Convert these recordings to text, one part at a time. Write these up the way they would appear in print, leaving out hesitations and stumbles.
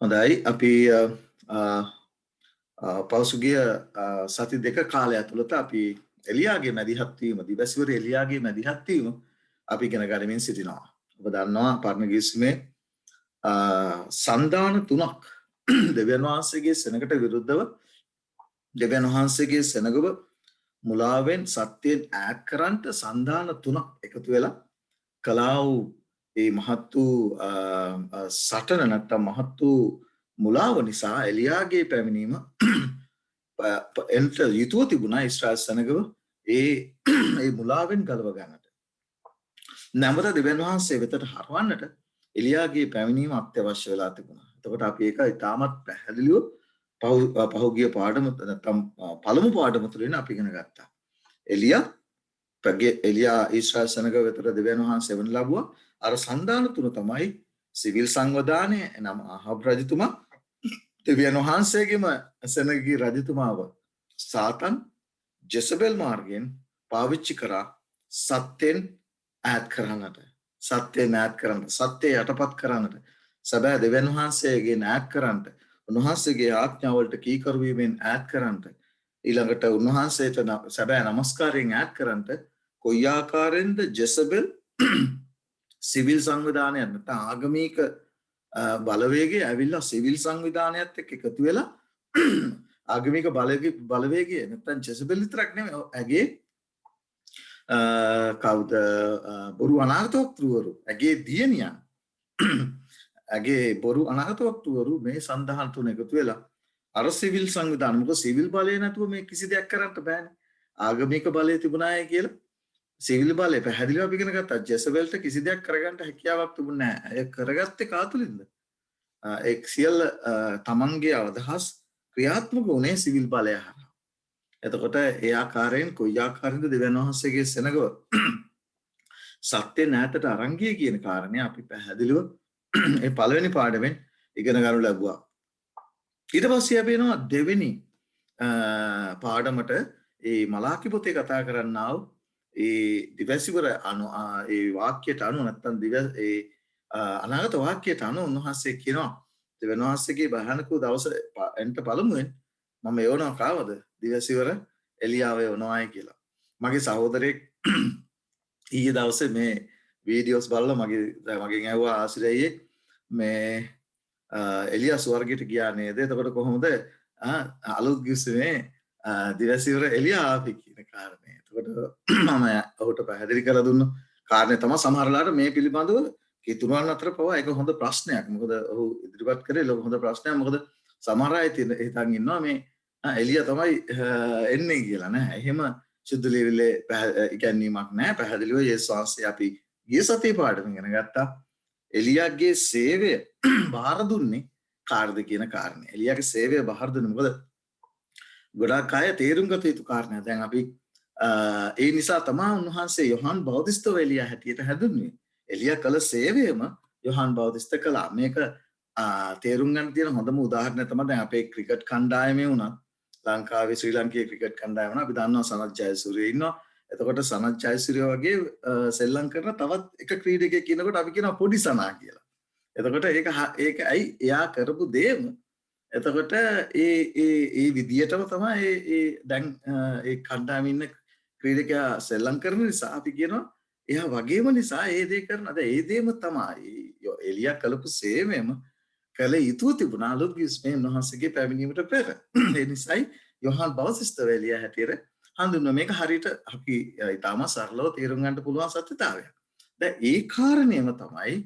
හොඳයි අපි පෞසුගිය සති දෙක කාලය ඇතුළත අපි එලියාගේ මැදිහත් වීම දිවසිවර එලියාගේ මැදිහත් වීම අපි ඉගෙන ගනිමින් සිටිනවා. ඔබ දන්නවා පරණ ගිවිසුමේ සන්දාන තුනක් දෙවියන් වහන්සේගේ සෙනඟට විරුද්ධව දෙවියන් වහන්සේගේ සෙනඟව මුලාවෙන් සත්‍යයෙන් ඈත් කරන්නට සන්දාන තුනක් එකතු වෙලා කළා වූ ඒ මහත් වූ සටන නැත්නම් මහත් වූ මුලාව නිසා එලියාගේ පැමිණීම එන්ට යුතුව තිබුණා ඊශ්‍රායල් සෙනඟව ඒ මුලාවෙන් ගලව ගන්නට. නැවත දෙවියන් වහන්සේ වෙතට හරවන්නට එලියාගේ පැමිණීම අත්‍යවශ්‍ය වෙලා තිබුණා. එතකොට අපි ඒක ඉතාමත් පැහැදිලිව පහුගිය පාඩම නැත්නම් පළමු පාඩම තුළින් අපි ඉගෙන ගත්තා. එලියා ඊශ්‍රායල් සෙනඟ වෙතට දෙවියන් වහන්සේ වෙන ලැබුවා. අර සන්දාන තුන තමයි සිවිල් සංවිධානය එනම් ආහාබ් රජතුමා දෙවියන් වහන්සේගේම සෙනඟගේ රජතුමාව සාතන් ජෙසබෙල් මාර්ගයෙන් පාවිච්චි කරා සත්‍යෙන් ඈත් කරන්නට සත්‍ය යටපත් කරන්නට සැබෑ දෙවියන් වහන්සේගෙන් ඈත් කරන්නට උන්වහන්සේගේ ආඥාවලට කීකරු වීමෙන් ඈත් කරන්නට ඊළඟට උන්වහන්සේට සැබෑ නමස්කාරයෙන් ඈත් කරන්නට කොයි ආකාරයෙන්ද ජෙසබෙල් සිවිල් සංවිධානයක් නැත්නම් ආගමික බලවේගය ඇවිල්ලා සිවිල් සංවිධානයත් එක්ක එකතු වෙලා ආගමික බලවේගය නැත්නම් ජෙසබෙල් විතරක් නෙමෙයි ඇගේ කවුද බොරු අනාගත වක්තෘවරු ඇගේ දියණියන් ඇගේ බොරු අනාගත වක්තෘවරු මේ සන්දහන් තුන එකතු වෙලා අර සිවිල් සංවිධාන මොකද සිවිල් බලය නැතුව මේ කිසි දෙයක් කරන්න බෑනේ ආගමික බලය තිබුණාය කියලා සිවිල් බලය පැහැදිලිව අපි ඉගෙන ගත්තා ජෙසබෙල්ට කිසි දෙයක් කරගන්න හැකියාවක් තිබුණේ නැහැ. ඒ කරගත්තේ කාතුලින්ද? එක් සියල්ල තමන්ගේ අවදහස් ක්‍රියාත්මක වුණේ සිවිල් බලය හරහා. එතකොට ඒ ආකාරයෙන් කොයි ආකාරයෙන්ද දෙවියන් වහන්සේගේ සෙනඟව සත්‍ය නැතට අරන් ගියේ කියන කාරණේ අපි පැහැදිලිව ඒ පළවෙනි පාඩමෙන් ඉගෙන ගන්න ලැබුවා. ඊට පස්සේ අපි එනවා දෙවෙනි පාඩමට ඒ මලාකි පොතේ කතා කරන්නා වූ ඒ දිවසිවර ඒ වාක්‍යයට අනුව නැත්නම් ඒ අනාගත වාක්‍යයට අනුව උන්වහන්සේ කියනවා දෙවියන් වහන්සේගේ භයානක දවස එන්ට පළමුවෙන් මම යවනවා කාවද දිවසිවර එලියාව යවනවායි කියලා. මගේ සහෝදරයෙක් ඊයේ දවසේ මේ වීඩියෝස් බලලා මගෙන් ඇහුවා ආශ්‍රයයේ මේ එලියා ස්වර්ගයට ගියා නේද? එතකොට කොහොමද අලුත් ගිවිසුමේ දිවසිවර එලියා ආපි කියන කාරණේ. එතකොට මම ඔහුට පැහැදිලි කරලා දුන්න කාරණේ තමයි සමහරලාට මේ පිළිබඳව කිතුරුවන් අතර පවා ඒක හොඳ ප්‍රශ්නයක්. මොකද ඔහු ඉදිරිපත් කරේ ලොකු හොඳ ප්‍රශ්නයක්. මොකද සමහර අය හිතන් ඉන්නවා මේ එලියා තමයි එන්නේ කියලා නෑ. එහෙම සුදු ලෙවිලේ ඉගැන්වීමක් නෑ. පැහැදිලිව යේසුස් වහන්සේ අපි ගිය සතියේ පාඩම ඉගෙන ගත්තා. එලියාගේ සේවය බාර දුන්නේ කාර්ද කියන කාරණේ. එලියාගේ සේවය බාර දුන්නේ මොකද? ගොඩාක් අය තේරුම් ගත යුතු කාරණයක්. දැන් අපි ඒ නිසා තමයි උන්වහන්සේ යොහන් බෞතිස්තව එලියා හැටියට හැදුන්නේ. එලියා කළ සේවයම යොහන් බෞතිස්ත කළා. මේක තේරුම් ගන්න තියෙන හොඳම උදාහරණය තමයි දැන් අපේ ක්‍රිකට් කණ්ඩායමේ වුණත් ලංකාවේ ශ්‍රී ලාංකේය ක්‍රිකට් කණ්ඩායම වුණා අපි දන්නවා සනත් ජයසූරිය ඉන්නවා. එතකොට සනත් ජයසූරිය වගේ සෙල්ලම් කරන තවත් එක ක්‍රීඩකයෙක් ඉන්නකොට අපි කියනවා පොඩි සනා කියලා. එතකොට ඒක ඇයි එයා කරපු දේම එතකොට ඒ විදියටම තමයි දැන් ඒ කණ්ඩායමේ ඉන්න ක්‍රීඩකයා සෙල්ලම් කරන නිසා අපි කියනවා එයා වගේම නිසා ඒ දේ කරන. අද ඒ දේම තමයි එලියා කළපු සේවයම කළ යුතු තිබුණා අලුත් ගිවිසුමේ උන්වහන්සේගේ පැමිණීමට පෙර. ඒ නිසායි යොහන් බෞතිස්තව එලියා හැටියට හඳුන්වන මේක හරියට අපි ඊටම සරලව තේරුම් ගන්න පුළුවන් සත්‍යතාවයක්. දැන් ඒ කාරණේම තමයි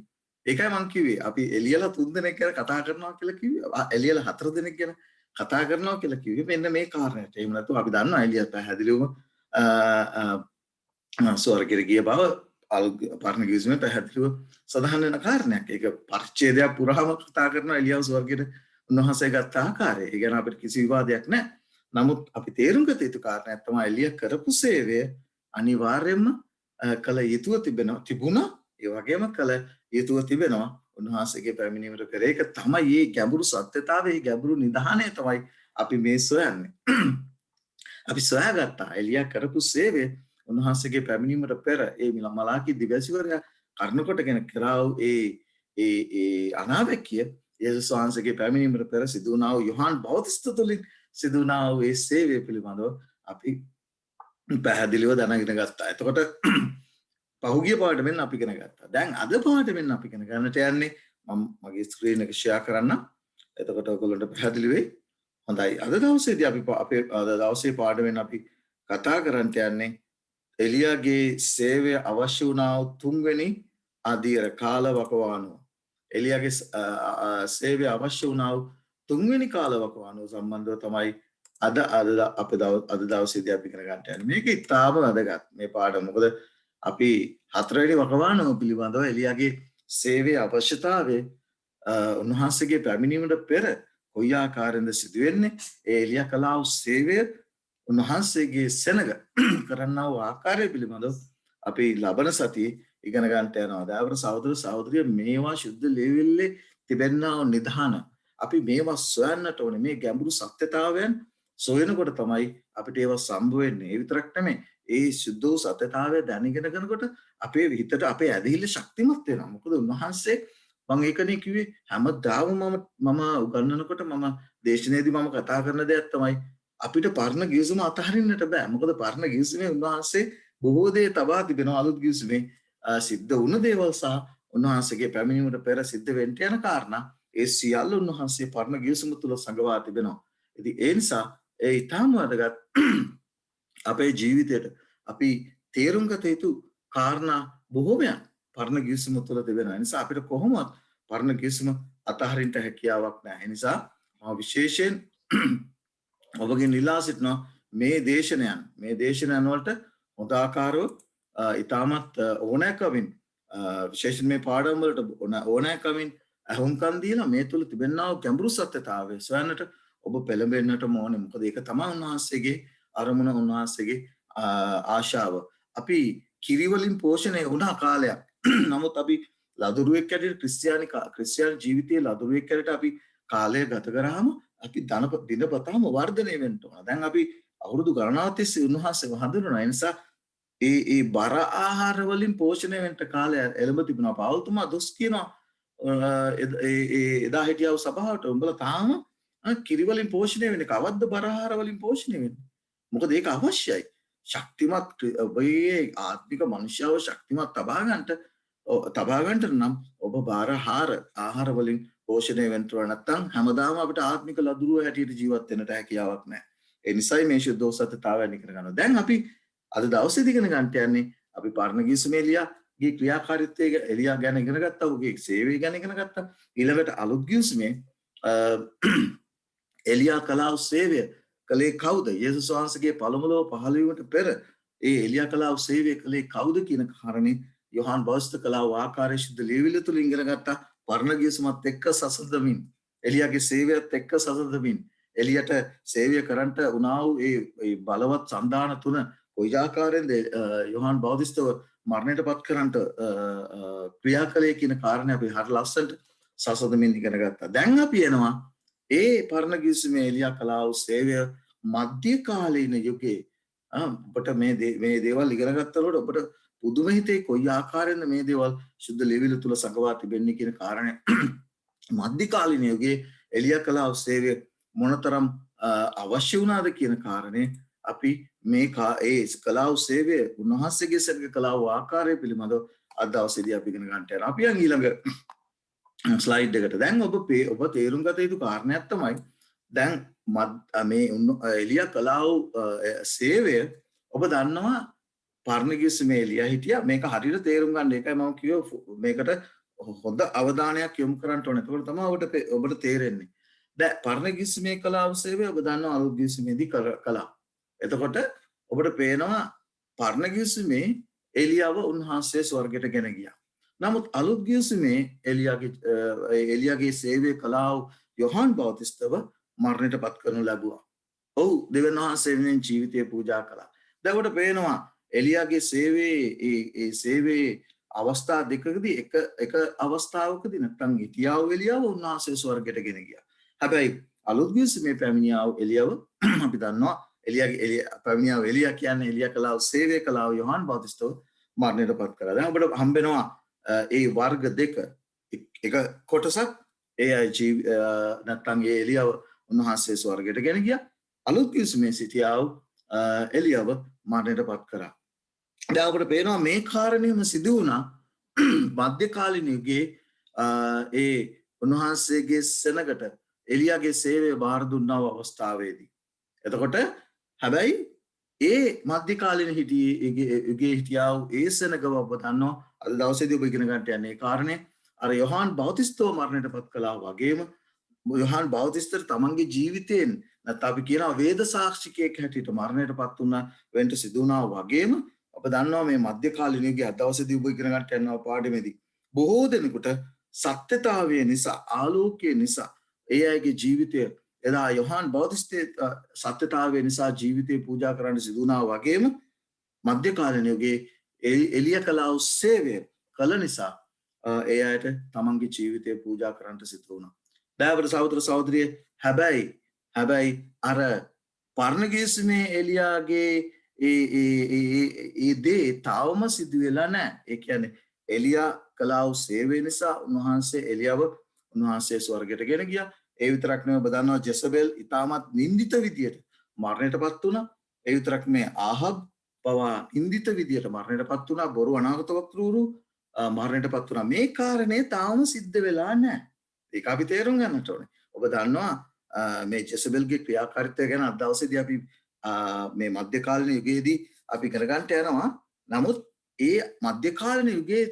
ඒකයි මම කිව්වේ අපි එලියලා 3 දෙනෙක් ගැන කතා කරනවා කියලා කිව්වේ. එලියලා 4 දෙනෙක් ගැන කතා කරනවා කියලා කිව්වේ මෙන්න මේ කාරණේට. එහෙම නැත්නම් අපි දන්නවා එලියා පැහැදිලිවම ස්වර්ගයට ගිය බව පරණ ගිවිසුමේ පැහැදිලිව සඳහන් වෙන කාරණයක්. ඒක පරිච්ඡේදයක් පුරාම කතා කරනවා එලියාව ස්වර්ගයට උන්වහන්සේ ගත්ත ආකාරය. ඒ ගැන අපිට කිසි විවාදයක් නැහැ. නමුත් අපි තේරුම් ගත යුතු කාරණයක් තමයි එලියා කරපු සේවය අනිවාර්යයෙන්ම කළ යුතුව තිබුණා. ඒ වගේම කළ යුතුව තිබෙනවා උන්වහන්සේගේ පැමිණීමට පෙර. ඒක තමයි මේ ගැඹුරු සත්‍යතාවයේ ගැඹුරු නිධානය තමයි අපි මේ සොයන්නේ. අපි සොයාගත්තා එලියා කරපු සේවය උන්වහන්සේගේ පැමිණීමට පෙර ඒ මලාකි දිවසිවරයා කරුණ කොටගෙන කරා ඒ අනාවැකිය යේසුස් වහන්සේගේ පැමිණීමට පෙර සිදු වුණා වූ යොහාන් බෞතිස්ත තුලින් සිදු වුණා වූ ඒ සේවය පිළිබඳව අපි පැහැදිලිව දැනගෙන ගත්තා. එතකොට පහුගිය පාඩමෙන් අපි ඉගෙන ගත්තා. දැන් අද පාඩමෙන් අපි ඉගෙන ගන්නට යන්නේ මම මගේ ස්ක්‍රීන් එක ෂෙයා කරන්න. එතකොට ඔයගොල්ලන්ට පැහැදිලි වෙයි. හොඳයි. අද දවසේදී අපි අපේ අද දවසේ පාඩමෙන් අපි කතා කරන්නට යන්නේ එලියාගේ සේවය අවශ්‍ය වුණා වූ තුන්වෙනි අධීර කාලවකවානුව. එලියාගේ සේවය අවශ්‍ය වුණා වූ තුන්වෙනි කාලවකවානුව සම්බන්ධව තමයි අද දවසේදී අපි ඉගෙන ගන්නට යන්නේ. මේක ඉතාම වැදගත් මේ පාඩම. මොකද අපි හතරවෙනි වකවානුව පිළිබඳව එලියාගේ සේවයේ අවශ්‍යතාවය උන්වහන්සේගේ පැමිණීමට පෙර කොයි ආකාරයෙන්ද සිදුවෙන්නේ? ඒ එලියා කළා වූ සේවය උන්වහන්සේගේ සෙනග කරන්නා වූ ආකාරය පිළිබඳව අපි ලබන සතියේ ඉගෙන ගන්නට යනවා. දාවර සහෝදර සහෝදරිය මේවා ශුද්ධ ලේවිල්ලේ තිබෙනා වූ නිධාන අපි මේවා සොයන්නට ඕනේ. මේ ගැඹුරු සත්‍යතාවයන් සොයනකොට තමයි අපිට ඒවා සම්බ වෙන්නේ. ඒ විතරක් නෙමෙයි. ඒ සුද්ධ වූ සත්‍යතාවය දැනගෙන යනකොට අපේ හිතට අපේ ඇදහිල්ල ශක්තිමත් වෙනවා. මොකද උන්වහන්සේ මම ඒකනේ කිව්වේ හැමදාම මම උගන්වනකොට මම දේශනයේදී මම කතා කරන දෙයක් තමයි අපිට පරණ ගිවිසුම අතහරින්නට බෑ. මොකද පරණ ගිවිසුමේ උන්වහන්සේ බොහෝ දේ තබා තිබෙනවා. අලුත් ගිවිසුමේ සිද්ධ වුණ දේවල් සහ උන්වහන්සේගේ පැමිණීමට පෙර සිද්ධ වෙන්න යන කාරණා ඒ සියල්ල උන්වහන්සේ පරණ ගිවිසුම තුල සංගවා තිබෙනවා. ඉතින් ඒ නිසා ඒ ඊටම වැදගත් අපේ ජීවිතයට අපි තේරුම් ගත යුතු කාරණා බොහෝමයක් පරණ ගිවිසුම තුළ තිබෙනවා. ඒ නිසා අපිට කොහොමවත් පරණ ගිවිසුම අතහරින්න හැකියාවක් නැහැ. ඒ නිසා මම විශේෂයෙන් ඔබගෙන් ඉල්ලා සිටිනවා මේ දේශනයන් වලට හොඳ ආකාරව ඉතාමත් ඕනෑකමින් විශේෂයෙන් මේ පාඩම් වලට ඕනෑකමින් අහුම්කම් දීලා මේ තුළ තිබෙනා වූ ගැඹුරු සත්‍යතාවය සොයන්නට ඔබ පෙළඹෙන්නට ඕනේ. මොකද ඒක තමයි උන්වහන්සේගේ අරමුණ, උන්වහන්සේගේ ආශාව. අපි කිරිවලින් පෝෂණය වුණ කාලයක්. නමුත් අපි ලදරුවෙක් ඇටියට ක්‍රිස්තියානි ජීවිතයේ ලදරුවෙක් ඇටියට අපි කාලය ගත කරාම අපි දිනපතාම වර්ධනය වෙන්න ඕන. දැන් අපි අවුරුදු ගණනාවක් තිස්සේ උන්වහන්සේව හඳුනනවා. ඒ නිසා ඒ බර ආහාර වලින් පෝෂණය වෙන්න කාලය එළඹ තිබුණා. පෞල්තුමා දොස් කියනවා එදා හිටියව සභාවට උඹලා තාම කිරිවලින් පෝෂණය වෙන්නේ කවද්ද බර ආහාර වලින් පෝෂණය වෙන්නේ? මොකද ඒක අවශ්‍යයි. ශක්තිමත් ඔබේ ආත්මික මනුෂ්‍යව ශක්තිමත් තබා ගන්නට නම් ඔබ බාර ආහාර වලින් පෝෂණය වෙන්න ඕන. නැත්නම් හැමදාම අපිට ආත්මික ලදරුව හැටියට ජීවත් වෙන්නට හැකියාවක් නැහැ. ඒ නිසායි මේ ශුද්ධ සත්‍යතාවය ඉගෙන ගන්නවා. දැන් අපි අද දවසේදී ඉගෙන ගන්නට යන්නේ අපි පරණ ගිවිසුමේ එලියාගේ ක්‍රියාකාරීත්වය එලියා ගැන ඉගෙන ගත්තා. ඔහුගේ සේවය ගැන ඉගෙන ගත්තා. ඊළඟට අලුත් ගිවිසුමේ එලියා කළා වූ සේවය කලේ කවුද? යේසුස් වහන්සේගේ පළමු ලෝක පහළ වීමට පෙර ඒ එලියා කළා වූ සේවය කලේ කවුද කියන කාරණේ යොහාන් බෞතිස්ත කළා වූ ආකාරය ශුද්ධ ලේවිල තුලින් ඉගෙන ගත්තා. පරණ ගිවිසුමත් එක්ක සසඳමින් එලියාගේ සේවයත් එක්ක සසඳමින් එලියට සේවය කරන්නට උනා වූ ඒ බලවත් සන්දාන තුන කොයි ආකාරයෙන්ද යොහාන් බෞතිස්තව මරණයටපත් කරන්නට ක්‍රියා කළේ කියන කාරණේ අපි හරිය ලස්සනට සසඳමින් ඉගෙන ගත්තා. දැන් අපි එනවා ඒ පරණ ගිවිසුමේ එලියා කළා වූ සේවය මධ්‍ය කාලීන යුගයේ ඔබට මේ දේවල් ඉගෙන ගන්නකොට ඔබට පුදුම හිතේ කොයි ආකාරයෙන්ද මේ දේවල් සුද්ධ ලේවිල තුල සංගවා තිබෙන්නේ කියන කාරණය මධ්‍ය කාලීන යුගයේ එලියා කළා වූ සේවය මොනතරම් අවශ්‍ය වුණාද කියන කාරණේ අපි මේ ඒ කළා වූ සේවය උන්වහන්සේගේ සේවය කළා වූ ආකාරය පිළිබඳව අද දවසේදී අපි ඉගෙන ගන්නට යනවා. අපි යන් ඊළඟ ස්ලයිඩ් එකට. දැන් ඔබ තේරුම් ගත යුතු කාරණයක් තමයි දැන් මේ එලියා කළා වූ සේවය ඔබ දන්නවා පරණ ගිවිසුමේ එලියා හිටියා. මේක හරියට තේරුම් ගන්න එකයි මම කිව්වේ මේකට හොඳ අවධානයක් යොමු කරන්න ඕනේ. එතකොට තමයි ඔබට තේරෙන්නේ. දැන් පරණ ගිවිසුමේ කළා වූ සේවය ඔබ දන්නවා අලුත් ගිවිසුමේදී කළා. එතකොට ඔබට පේනවා පරණ ගිවිසුමේ එලියාව උන්වහන්සේ ස්වර්ගයට ගෙන ගියා. නමුත් අලුත් ගිවිසුමේ එලියාගේ සේවය කළා වූ යොහාන් බෞතිස්තව මරණයටපත් කරනු ලැබුවා. ඔව් දෙවියන් වහන්සේ වෙනුවෙන් ජීවිතය පූජා කළා. දැන් ඔබට පේනවා එලියාගේ සේවයේ අවස්ථා දෙකකදී එක අවස්ථාවකදී නැත්නම් හිටියා වූ එලියාව උන්වහන්සේ ස්වර්ගයට ගෙන ගියා. හැබැයි අලුත් ගිවිසුමේ පැමිණියා වූ එලියාව අපි දන්නවා පැමිණියා වූ එලියා කියන්නේ එලියා කළා වූ සේවය කළා වූ යොහාන් බෞතිස්තව මරණයටපත් කළා. දැන් ඔබට හම්බ වෙනවා ඒ වර්ග දෙක එක කොටසක් ඒ අය නැත්තම් ඒ එලියව උන්වහන්සේ ස්වර්ගයට ගෙන ගියා. අලුත් කිවිසුමේ සිටියා වූ එලියව මරණයටපත් කරා. දැන් අපිට පේනවා මේ කාරණේම සිදු වුණා මධ්‍යකාලීන යුගයේ ඒ උන්වහන්සේගේ සෙනගට එලියාගේ සේවය බාර දුන්නා වූ අවස්ථාවේදී. එතකොට හැබැයි ඒ මධ්‍යකාලීන යුගයේ හිටියා වූ ඒ සෙනගව ඔබ දන්නවා අද දවසේදී ඔබ ඉගෙන ගන්නට යන්නේ කාරණේ අර යොහාන් බෞතිස්තව මරණයටපත් කළා වගේම යොහාන් බෞතිස්තර තමන්ගේ ජීවිතයෙන් නැත්නම් අපි කියනවා වේද සාක්ෂිකයෙක් හැටියට මරණයටපත් වුණා වෙන්න සිදු වුණා වගේම ඔබ දන්නවා මේ මධ්‍යකාලීන යුගයේ අද දවසේදී ඔබ ඉගෙන ගන්නට යනවා පාඩමේදී බොහෝ දෙනෙකුට සත්‍යතාවය නිසා ආලෝකය නිසා ඒ අයගේ ජීවිතය එදා යොහාන් බෞතිස්තේ සත්‍යතාවය නිසා ජීවිතේ පූජා කරන්න සිදු වුණා වගේම මධ්‍යකාලීන යුගයේ එලිය කළා වූ සේවය කළ නිසා ඒ අයට තමන්ගේ ජීවිතය පූජා කරන්නට සිදු වුණා. දයාවර සහෝදර සහෝදරිය හැබැයි අර පරණ ගිවිසුමේ එලියාගේ ඒ දේ තාවම සිදු වෙලා නැහැ. ඒ කියන්නේ එලියා කළා වූ සේවය නිසා උන්වහන්සේ එලියව උන්වහන්සේ ස්වර්ගයට ගෙන ගියා. ඒ විතරක් නෙවෙයි ඔබ දන්නවා ජෙසබෙල් ඉතාමත් නින්දිත විදියට මරණයටපත් වුණා. ඒ විතරක් මේ ආහබ් පවා නින්දිත විදියට මරණයටපත් වුණා. බොරු අනාගත වක්තෘරු මරණයටපත් වුණා. මේ කාරණේ තාම සිද්ධ වෙලා නැහැ. ඒක අපි තේරුම් ගන්නට ඕනේ. ඔබ දන්නවා මේ ජෙසබෙල්ගේ ක්‍රියාකාරීත්වය ගැන අද දවසේදී අපි මේ මධ්‍යකාලීන යුගයේදී අපි කරගන්නට යනවා. නමුත් ඒ මධ්‍යකාලීන යුගයේ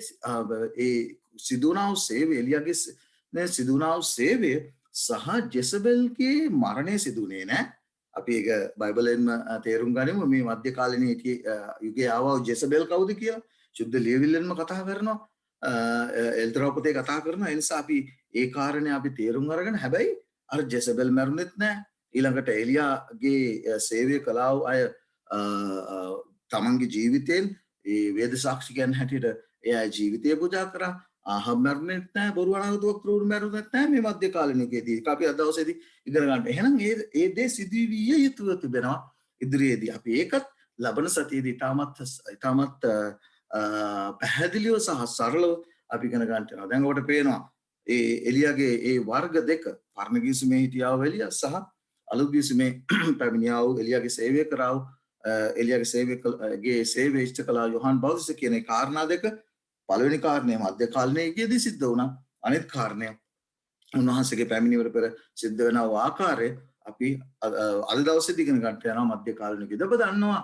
ඒ සිදුනා වූ සේවය එලියාගේ සිදුනා වූ සේවය සහ ජෙසබෙල්ගේ මරණය සිදුනේ නැහැ. අපි ඒක බයිබලෙන්ම තේරුම් ගනිමු. මේ මධ්‍යකාලීන යුගයේ ආවා ජෙසබෙල් කවුද කියලා සුද්ධ ලියවිල්ලෙන්ම කතා කරනවා. එල්දරා පොතේ කතා කරනවා. ඒ නිසා අපි ඒ කාරණේ අපි තේරුම් අරගෙන හැබැයි අර ජෙසබෙල් මරුනෙත් නැහැ. ඊළඟට එලියාගේ සේවය කළා වූ අය තමන්ගේ ජීවිතයෙන් ඒ වේද සාක්ෂිකයන් හැටියට ඒ අය ජීවිතය පූජා කරා. ආහබ් මරුනෙත් නැහැ. බොරු අනාගත වක්තෘරු මරුනෙත් නැහැ මේ මධ්‍යකාලීන යුගයේදී. ඒක අපි අද දවසේදී ඉගෙන ගන්න. එහෙනම් ඒ දේ සිදු විය යුතුව තිබෙනවා ඉදිරියේදී. අපි ඒකත් ලබන සතියේදී ඉතාමත් පැහැදිලිව සහ සරලව අපි ඉගෙන ගන්නට යනවා. දැන් ඔබට පේනවා ඒ එලියාගේ ඒ වර්ග දෙක පරණ ගිවිසුමේ හිටියා වූ එලියා සහ අලුත් ගිවිසුමේ පැමිණියා වූ එලියාගේ සේවය කරා වූ එලියාගේ සේවය ඉෂ්ට කළා යොහාන් බෞතිස්ත කියන ඒ කාරණා දෙක පළවෙනි කාරණය මධ්‍යකාලීන යුගයේදී සිද්ධ වුණා. අනිත් කාරණය උන්වහන්සේගේ පැමිණීමට පෙර සිද්ධ වෙන ආකාරය අපි අද දවසේදී ඉගෙන ගන්නට යනවා මධ්‍යකාලීන යුගයේදී. ඔබ දන්නවා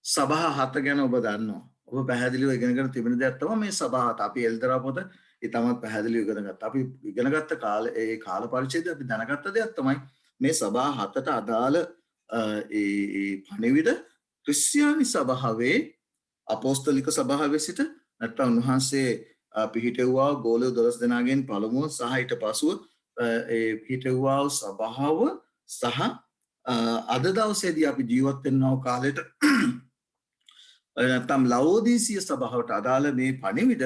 සභා 7 ගැන ඔබ දන්නවා. ඔබ පැහැදිලිව ඉගෙනගෙන තිබෙන දෙයක් තමයි මේ සභා 7. අපි එල්දරා පොත ඉතාමත් පැහැදිලිව ඉගෙන ගත්තා. අපි ඉගෙන ගත්ත කාල පරිච්ඡේදය අපි දැනගත්ත දෙයක් තමයි මේ සභා 7ට අදාළ ඒ පණිවිඩ ක්‍රිස්තියානි සභාවේ අපෝස්තලික සභාවේ සිට නැත්නම් උන්වහන්සේ පිහිටෙව්වා ගෝලියෝ 12 දෙනාගෙන් පළමුව සහ ඊට පසුව ඒ පිහිටෙව්වා සභාව සහ අද දවසේදී අපි ජීවත් වෙනා කාලෙට නැත්නම් ලවෝදීසිය සභාවට අදාළ මේ පණිවිඩ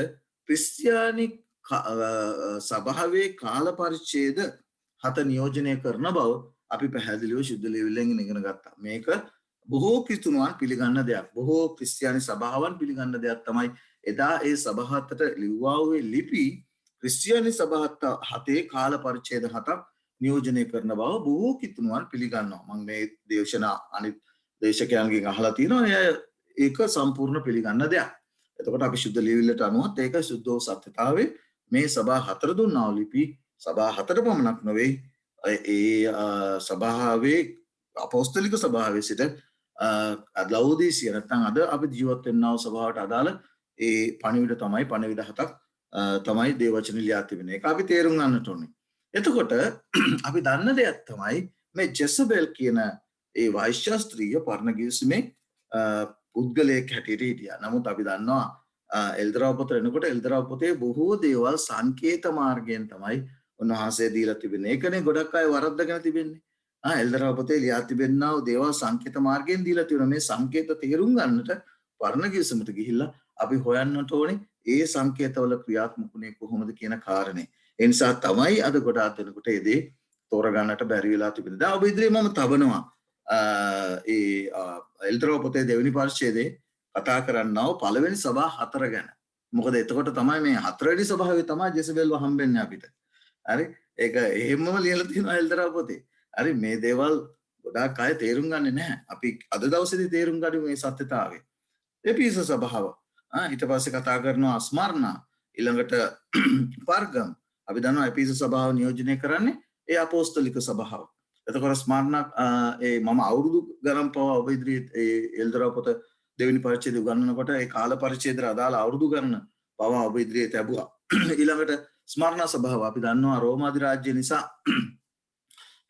ක්‍රිස්තියානි සභාවේ කාල පරිච්ඡේද 7 නියෝජනය කරන බව අපි පැහැදිලිව සුද්ධ ලියවිල්ලෙන් ඉගෙන ගත්තා. මේක බොහෝ ක්‍රිස්තුනුවන් පිළිගන්න දෙයක්. බොහෝ ක්‍රිස්තියානි සභාවන් පිළිගන්න දෙයක් තමයි එදා ඒ සභා 7ට ලිව්වා වූ ලිපි ක්‍රිස්තියානි සභා 7 කාල පරිච්ඡේද 7ක් නියෝජනය කරන බව බොහෝ ක්‍රිස්තුනුවන් පිළිගන්නවා. මම මේ දේශනා අනිත් දේශකයන්ගෙන් අහලා තියෙනවා. ඒක සම්පූර්ණ පිළිගන්න දෙයක්. එතකොට අපි සුද්ධ ලියවිල්ලට අනුවත් ඒක සුද්ධෝ සත්‍යතාවේ මේ සභා 4 දුන්නා වූ ලිපි සභා 4ට පමණක් නෙවෙයි ඒ සභාවේ අපෝස්තලික සභාවේ සිට ලවෝදීසිය නැත්නම් අද අපි ජීවත් වෙනා වූ සභාවට අදාළ ඒ පණිවිඩ තමයි පණිවිඩ 7ක් තමයි දේවචන ලියා තිබෙන්නේ. ඒක අපි තේරුම් ගන්නට ඕනේ. එතකොට අපි දන්න දෙයක් තමයි මේ ජෙසබෙල් කියන ඒ වෛශ්‍ය පරණ ගිවිසුමේ පුද්ගලයෙක් හැටියට හිටියා. නමුත් අපි දන්නවා එල්දරා පොත එනකොට එල්දරා පොතේ බොහෝ දේවල් සංකේත මාර්ගයෙන් තමයි උන්වහන්සේ දීලා තිබෙන්නේ. ඒකනේ ගොඩක් අය වරද්දගෙන තිබෙන්නේ. එල්දරා පොතේ ලියා තිබෙනා වූ දේවල් සංකේත මාර්ගයෙන් දීලා තියෙනවා. මේ සංකේත තේරුම් ගන්නට පරණ ගිවිසුමට ගිහිල්ලා අපි හොයන්නට ඕනේ ඒ සංකේතවල ක්‍රියාත්මකුනේ කොහොමද කියන කාරණේ. ඒ නිසා තමයි අද ගොඩාක් දෙනෙකුට ඒ දේ තෝරගන්නට බැරි වෙලා තිබෙන්නේ. දැන් ඔබ ඉදිරියේ මම තබනවා ඒ එල්දරා පොතේ දෙවෙනි පරිච්ඡේදයේ කතා කරන්නව පළවෙනි සභා 4 ගැන. මොකද එතකොට තමයි මේ 4 වෙනි සභාවේ තමයි ජෙසබෙල්ව හම්බෙන්නේ අපිට. හරි. ඒක එහෙමම ලියලා තියෙනවා එල්දරා පොතේ. හරි මේ දේවල් ගොඩාක් අය තේරුම් ගන්නේ නැහැ. අපි අද දවසේදී තේරුම් ගනිමු මේ සත්‍යතාවය. එපිස සභාව. ඊට පස්සේ කතා කරනවා ස්මර්ණා, ඊළඟට පර්ගම්. අපි දන්නවා එපිස සභාව නියෝජනය කරන්නේ ඒ අපෝස්තලික සභාව. එතකොට ස්මර්ණා මම අවුරුදු ගණන් පවා ඔබ ඉදිරියේ ඒ එල්දරා පොත දෙවෙනි පරිච්ඡේදය උගන්වනකොට ඒ කාල පරිච්ඡේදයට අදාළ අවුරුදු ගණන පවා ඔබ ඉදිරියේ ලැබුවා. ඊළඟට ස්මර්ණා සභාව අපි දන්නවා රෝම අධිරාජ්‍ය නිසා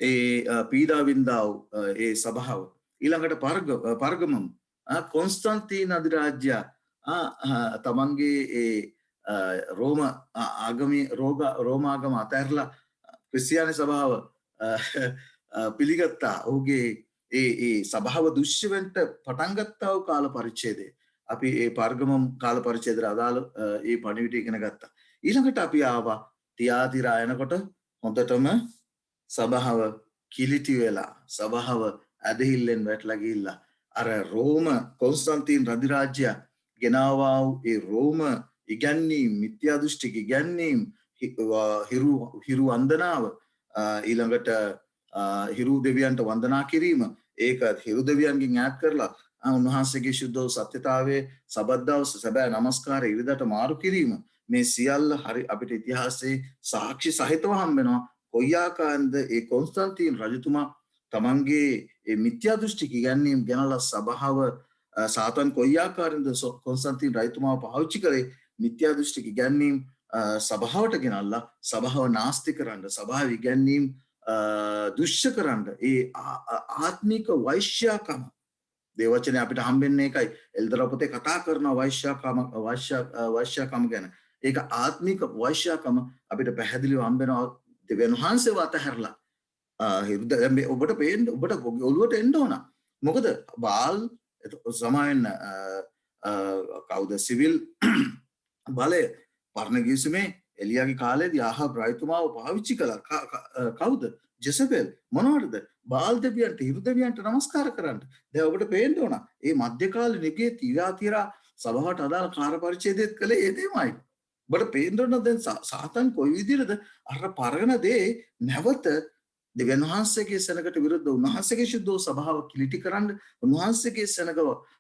ඒ පීඩා වින්දාව ඒ සභාව. ඊළඟට පර්ගමම් කොන්ස්ටන්තීන් අධිරාජ්‍ය තමන්ගේ ඒ රෝම රෝමාගම අතහැරලා ක්‍රිස්තියානි සභාව පිළිගත්තා. ඔහුගේ ඒ සභාව දුෂ්‍යවෙන්ට පටන් ගත්තා වූ කාල පරිච්ඡේදය අපි ඒ පර්ගමම් කාල පරිච්ඡේදයට අදාළ ඒ පණිවිඩය ඉගෙන ගත්තා. ඊළඟට අපි ආවා තියාතිරා එනකොට හොඳටම සභාව කිලිටි වෙලා සභාව ඇදහිල්ලෙන් වැටලා ගිහිල්ලා අර රෝම කොන්ස්ටන්තීන් රධිරාජ්‍ය ගෙනාවා වූ ඒ රෝම ඉගැන්වීම් මිත්‍යා දෘෂ්ටික ඉගැන්වීම් හිරු වන්දනාව ඊළඟට හිරු දෙවියන්ට වන්දනා කිරීම ඒක හිරු දෙවියන්ගෙන් ඈත් කරලා උන්වහන්සේගේ ශුද්ධ සත්‍යතාවයේ සබත් දවස සැබෑ නමස්කාරය ඉරිදට මාරු කිරීම මේ සියල්ල හරි අපිට ඉතිහාසයේ සාක්ෂි සහිතව හම්බෙනවා. කොයි ආකාරයෙන්ද ඒ කොන්ස්ටන්තීන් රජතුමා තමන්ගේ ඒ මිත්‍යා දෘෂ්ටික ඉගැන්වීම් ගෙනලා සභාව සාතන් කොයි ආකාරයෙන්ද කොන්ස්ටන්තීන් රජතුමාව පාවිච්චි කරේ මිත්‍යා දෘෂ්ටික ඉගැන්වීම් සභාවට ගෙනල්ලා සභාව නාස්ති කරන්න සභාව ඉගැන්වීම් දුෂ්‍ය කරන්න ඒ ආත්මික වෛශ්‍යාකම දේවචනය අපිට හම්බෙන්නේ එකයි එල්දරා පොතේ කතා කරන වෛශ්‍යාකම ගැන. ඒක ආත්මික වෛශ්‍යාකම අපිට පැහැදිලිව හම්බෙනවා දෙවියන් වහන්සේව අතහැරලා ඔබට පේන්න ඔබට ඔළුවට එන්න ඕන. මොකද බාල් සමාවෙන්න කවුද සිවිල් බලය පරණ ගිවිසුමේ එලියාගේ කාලේදී ආහාබ් රජතුමාව පාවිච්චි කළා. කවුද? ජෙසබෙල්. මොනවටද? බාල් දෙවියන්ට හිරු දෙවියන්ට නමස්කාර කරන්න. දැන් ඔබට පේන්න ඕන. මේ මධ්‍ය කාලේ නිගේ තිරා සභාවට අදාළ කාර්ය පරිච්ඡේදයත් කළේ ඒ දෙමයි. ඔබට පේන්න ඕන දැන් සාතන් කොයි විදිහටද අර පරණ දේ නැවත දෙවියන් වහන්සේගේ සෙනගට විරුද්ධ උන්වහන්සේගේ ශුද්ධ සභාව කිලිටි කරන්න උන්වහන්සේගේ සෙනගව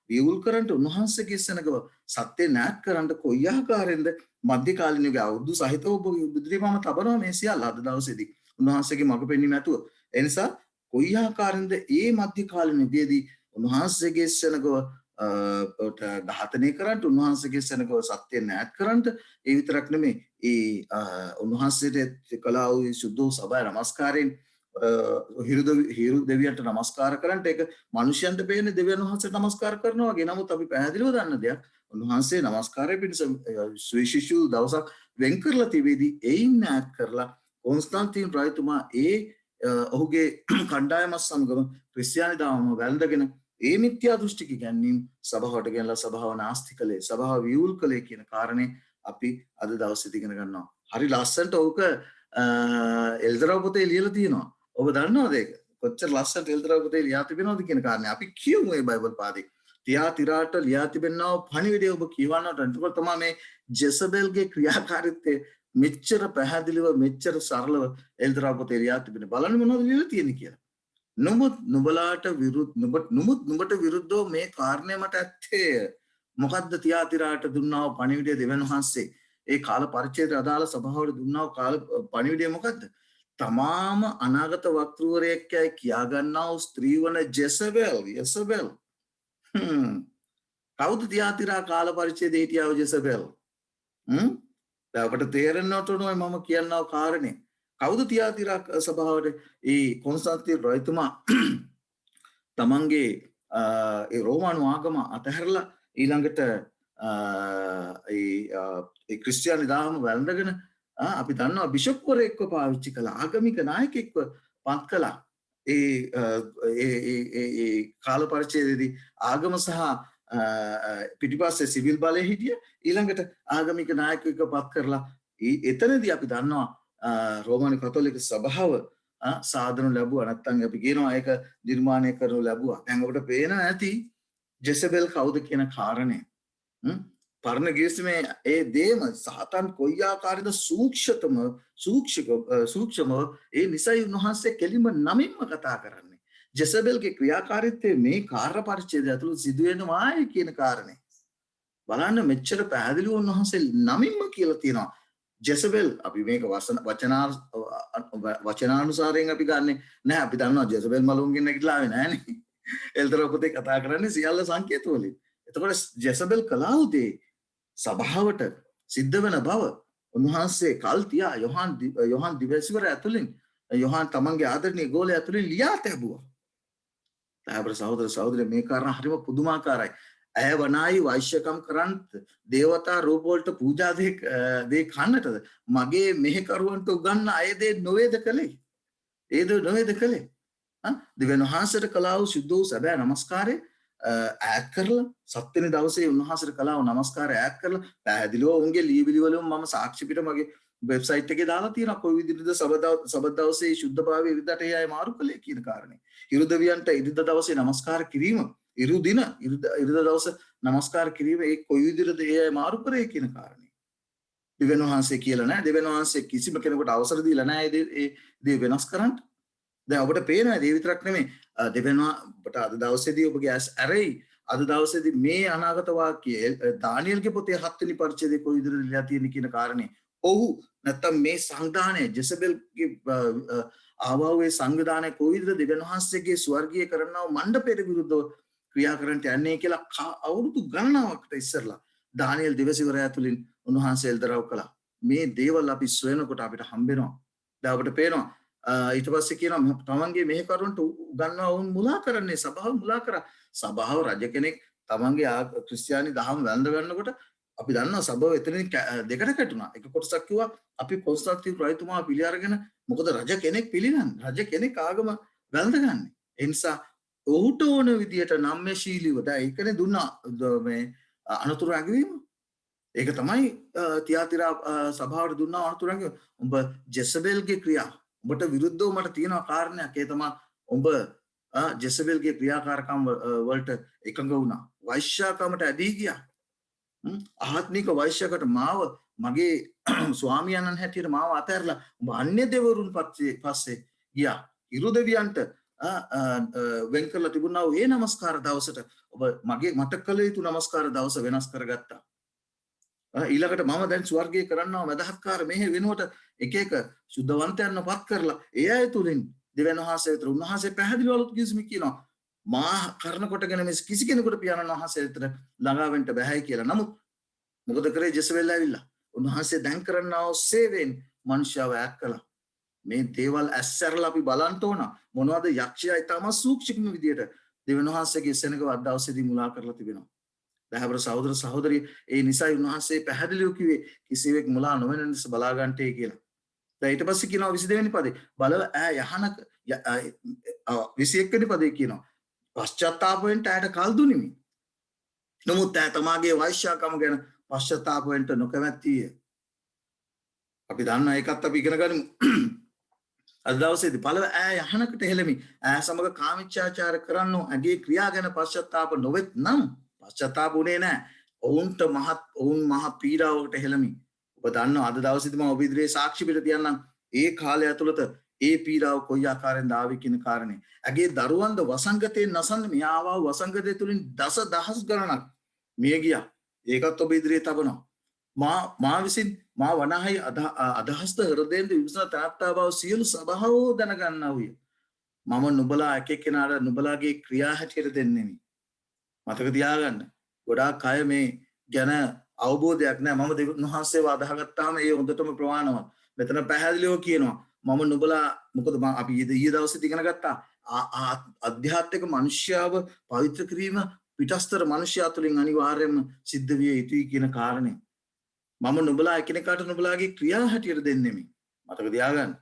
විවුල් කරන්න උන්වහන්සේගේ සෙනගව සත්‍ය නැත් කරන්න කොයි ආකාරයෙන්ද මධ්‍ය කාලින යුගයේ අවුරුදු සහිතව ඔබ බුදුරිමම තබනවා මේ සියල්ල අද දවසේදී උන්වහන්සේගේ මඟ පෙන්වීම නැතුව ඒ නිසා කොයි ආකාරයෙන්ද මේ මධ්‍ය කාලින යුගයේදී උන්වහන්සේගේ සෙනගව ඝාතනය කරන්න උන්වහන්සේගේ සෙනගව සත්‍ය නැත් කරන්න ඒ විතරක් නෙමෙයි ඒ උන්වහන්සේට කළා වූ ශුද්ධ සභාවේ නමස්කාරයෙන් හිරු දෙවියන්ට නමස්කාර කරන්නට ඒක මිනිසයන්ට පේන්නේ දෙවියන් වහන්සේට නමස්කාර කරනවා වගේ. නමුත් අපි පැහැදිලිව දන්න දෙයක් උන්වහන්සේ නමස්කාරය පිණිස සුවිශේෂී දවසක් වෙන් කරලා තිබෙදී එයින් ඈත් කරලා කොන්ස්ටන්තීන් රජතුමා ඔහුගේ කණ්ඩායම සමගම ක්‍රිස්තියානි ධර්මය වැළඳගෙන ඒ මිත්‍යා දෘෂ්ටික ගැනීම සභාවට ගෙනලා සභාව නාස්ති කළේ සභාව විවුල් කළේ කියන කාරණේ අපි අද දවසේදී ඉගෙන ගන්නවා. හරි ලස්සනට ඕක එල්දරා පොතේ ලියලා තියෙනවා. ඔබ දන්නවද ඒක? කොච්චර ලස්සනට එල්දරා පොතේ ලියා තිබෙනවද කියන කාරණේ අපි කියමු මේ බයිබල් පාඩේ. තියාතිරාට ලියා තිබෙනව පණිවිඩය ඔබ කියවන්නට එතකොට තමයි මේ ජෙසබෙල්ගේ ක්‍රියාකාරීත්වය මෙච්චර පැහැදිලිව මෙච්චර සරලව එල්දරා පොතේ ලියා තිබෙන බලන්න මොනවද ලියලා තියෙන්නේ කියලා. නුඹට නුඹට විරුද්ධව මේ කාරණය මට ඇත්තේ මොකද්ද තියාතිරාට දුන්නා වූ පණිවිඩය දෙවියන් වහන්සේ ඒ කාල පරිච්ඡේදයට අදාළ සභාවට දුන්නා වූ කාල පණිවිඩය මොකද්ද? තමාම අනාගත වක්තෘවරයෙක්යි කියා ගන්නා වූ ස්ත්‍රී වන ජෙසබෙල් කවුද තියාතිරා කාල පරිච්ඡේදයේ හිටියා වූ ජෙසබෙල්? දැන් අපට තේරෙන්නට ඕනේ මම කියනවා කාරණේ. කවුද තියාතිරා සභාවට ඒ කොන්ස්ටන්තීන් රජතුමා තමන්ගේ ඒ රෝමානු ආගම අතහැරලා ඊළඟට ඒ ක්‍රිස්තියානි ධර්ම වැළඳගෙන අපි දන්නවා බිෂප්වරයෙක්ව පාවිච්චි කළා ආගමික නායකයෙක්ව පත් කළා ඒ කාල පරිච්ඡේදයේදී ආගම සහ පිටිපස්සේ සිවිල් බලය හිටිය ඊළඟට ආගමික නායකයෙක්ව පත් කරලා එතනදී අපි දන්නවා රෝමානු කතෝලික සභාව සාධනු ලැබුවා නැත්නම් අපි කියනවා ඒක නිර්මාණය කරනු ලැබුවා. දැන් ඔබට පේනවා ඇති ජෙසබෙල් කවුද කියන කාරණය. පරණ ගිවිසුමේ ඒ දේම සාතන් කොයි ආකාරයද සූක්ෂම ඒ නිසයි උන්වහන්සේ කෙලින්ම නමින්ම කතා කරන්නේ. ජෙසබෙල්ගේ ක්‍රියාකාරීත්වය මේ කාර්ය පරිච්ඡේදය ඇතුළත සිදුවෙනවායි කියන කාරණේ. බලන්න මෙච්චර පැහැදිලිව උන්වහන්සේ නමින්ම කියලා තියෙනවා. ජෙසබෙල් අපි මේක වචනානුසාරයෙන් අපි ගන්නෙ නෑ. අපි දන්නවා ජෙසබෙල් මලුන්ගෙන් නැගිටලා ආවේ නෑනේ. එල්තර පොතේ කතා කරන්නේ සියල්ල සංකේත වලින්. එතකොට ජෙසබෙල් කළා උදේ සභාවට සිද්ධ වෙන බව උන්වහන්සේ කල් තියා යොහන් දිවසිවර ඇතුලින් යොහන් තමන්ගේ ආදරණීය ගෝලයා ඇතුලින් ලියා තැබුවා. තාබර සහෝදර සහෝදරයෝ මේ කාරණා හරිම පුදුමාකාරයි. ඇය වනායි වෛශ්‍යකම් කරන්ත දේවතා රූප වලට පූජා දේ කන්නටද මගේ මෙහෙකරුවන්ට උගන්න අය දේ නොවේද කළේ. ඒද නොවේද කළේ. දෙවියන් වහන්සේට කළා වූ සුද්ධ වූ සැබෑ නමස්කාරය ඈඩ් කරලා සත්වෙනි දවසේ උන්වහන්සේට කළා වූ නමස්කාරය ඈඩ් කරලා පැහැදිලිව උන්ගේ ලියවිලි වලින් මම සාක්ෂි පිට මගේ වෙබ්සයිට් එකේ දාලා තියෙනවා කොයි විදිහටද සබත් දවසේ ශුද්ධභාවය ඉරිදට ඒ අය මාරු කළේ කියන කාරණේ. ඉරුදවියන්ට ඉරිදා දවසේ නමස්කාර කිරීම ඉරු දින ඉරිදා දවස නමස්කාර කිරීම ඒ කොයි විදිහටද ඒ අය මාරු කරේ කියන කාරණේ. දෙවියන් වහන්සේ කියලා නැහැ. දෙවියන් වහන්සේ කිසිම කෙනෙකුට අවසර දීලා නැහැ ඒ දේ වෙනස් කරන්න. දැන් ඔබට පේනවා ඒ විතරක් නෙමෙයි දෙවියන් ඔබට අද දවසේදී ඔබගේ ඇස් ඇරෙයි. අද දවසේදී මේ අනාගත වාක්‍ය දානියෙල්ගේ පොතේ 7 වෙනි පරිච්ඡේදයේ කොයි විදිහටද ලියලා තියෙන්නේ කියන කාරණේ. ඔහු නැත්තම් මේ සංවිධානය ජෙසබෙල්ගේ ආවාවේ සංවිධානය කොයි විදිහට දෙවියන් වහන්සේගේ ස්වර්ගීය කරනව මණ්ඩපයට විරුද්ධව ක්‍රියා කරන්නට යන්නේ කියලා අවුරුදු ගණනාවකට ඉස්සරලා දානියෙල් දිවසිවරයා තුලින් උන්වහන්සේ එල්දරව් කළා. මේ දේවල් අපි සොයනකොට අපිට හම්බෙනවා. දැන් අපිට පේනවා ඊට පස්සේ කියනවා තමන්ගේ මෙහෙකරුන්ට උගන්වනවා වුන් මුලා කරන්නේ සභාව මුලා කරා. සභාව රජ කෙනෙක් තමන්ගේ ක්‍රිස්තියානි දහම වැළඳ ගන්නකොට අපි දන්නවා සභාව එතනින් දෙකට කැටුණා. එක කොටසක් කිව්වා අපි කොන්ස්ටන්ටින් රජතුමා පිළි අරගෙන මොකද රජ කෙනෙක් පිළිගන්නේ. රජ කෙනෙක් ආගම වැළඳගන්නේ. ඒ නිසා ඔහුට ඕන විදියට නම්‍යශීලීව දැන් ඒකනේ දුන්නා මේ අනතුරු ඇගවීම. ඒක තමයි තියාතිරා සභාවට දුන්නා අනතුරු ඇගවීම. උඹ ජෙසබෙල්ගේ ක්‍රියා ඔබට විරුද්ධව මට තියෙන කාරණයක්. ඒ තමයි ඔබ ජෙසබෙල්ගේ ක්‍රියාකාරකම් වලට එකඟ වුණා. වෛශ්‍යාකමට ඇදී ගියා. ආත්මික වෛශ්‍යකට මාව මගේ ස්වාමියාණන් හැටියට මාව අතහැරලා ඔබ අන්‍ය දෙවරුන් පස්සේ ගියා. ඉරුදෙවියන්ට වෙන් කරලා තිබුණා ඒ නමස්කාර දවසට ඔබ මට කළ යුතු නමස්කාර දවස වෙනස් කරගත්තා. ඊළඟට මම දැන් ස්වර්ගයේ කරන්නවා මදහත්කාර මෙහෙ වෙනුවට එක එක සුද්ධවන්තයන්ව පත් කරලා ඒ අය තුලින් දෙවියන් වහන්සේ විතර උන්වහන්සේ පැහැදිලිවලුත් කිසිම කියනවා මා කරන කොටගෙන මේ කිසි කෙනෙකුට පියාණන් වහන්සේ විතර ළඟා වෙන්න බෑයි කියලා. නමුත් මොකද කරේ ජෙසබෙල් ඇවිල්ලා උන්වහන්සේ දැන් කරන්නා වූ සේවයෙන් මනුෂ්‍යව ඈත් කළා. මේ දේවල් ඇස්සරලා අපි බලන්න ඕන මොනවද යක්ෂයා ඊටම සූක්ෂම විදියට දෙවියන් වහන්සේගේ සෙනඟ වද්දාවසේදී මුලා කරලා තිබෙනවා. දහවර සහෝදර සහෝදරිය ඒ නිසයි උන්වහන්සේ පැහැදිලිව කිව්වේ කිසිවෙක් මුලා නොවන නිසා බලා ගන්නටේ කියලා. දැන් ඊට පස්සේ කියනවා 22 වෙනි පදේ බලව ඈ යහනක 21 වෙනි පදේ කියනවා පශ්චාත්තාප වෙන්න ඈට කල් දුනිමි. නමුත් ඈ තමාගේ වෛශ්‍යාකම ගැන පශ්චාත්තාප වෙන්න නොකමැතිය. අපි දන්නා ඒකත් අපි ඉගෙන ගනිමු. අද දවසේදී බලව ඈ යහනකට හෙළමි. ඈ සමග කාමීච්ඡාචාර කරන්නෝ ඇගේ ක්‍රියා ගැන පශ්චාත්තාප නොවෙත් නම් පශ්චාත්තාප උනේ නැහැ. ඔවුන් මහ පීඩාවකට හෙළමි. ඔබ දන්නවා අද දවසේදී මම ඔබ ඉදිරියේ සාක්ෂි පිට තියන්නම්. ඒ කාලය ඇතුළත ඒ පීඩාව කොයි ආකාරයෙන්ද ආවේ කියන කාරණේ. ඇගේ දරුවන්ද වසංගතයෙන් නසන්න මෙයාවා වසංගතය තුලින් දසදහස් ගණනක් මිය ගියා. ඒකත් ඔබ ඉදිරියේ තබනවා. මා විසින් මා වනාහි අදහස්ත හෘදයෙන් විමසන තාත්තා බව සියලු සභාව දැනගන්නා වූය. මම නුඹලා එක එක්කෙනාට නුඹලාගේ ක්‍රියා හැටියට දෙන්නෙමි. මතක තියාගන්න. ගොඩාක් අය මේ ගැන අවබෝධයක් නැහැ. මම දෙවියන් වහන්සේව අදහගත්තාම ඒ හොඳටම ප්‍රමාණවත්. මෙතන පැහැදිලිව කියනවා මම නුඹලා මොකද අපි ඊයේ දවසේ ඉගෙන ගත්තා අධ්‍යාත්මික මනුෂ්‍යව පවිත්‍ර කිරීම පිටස්තර මනුෂ්‍යයා තුළින් අනිවාර්යයෙන්ම සිද්ධ විය යුතුයි කියන කාරණේ. මම නුඹලා එකිනෙකාට නුඹලාගේ ක්‍රියා හැටියට දෙන්නෙමි. මතක තියාගන්න.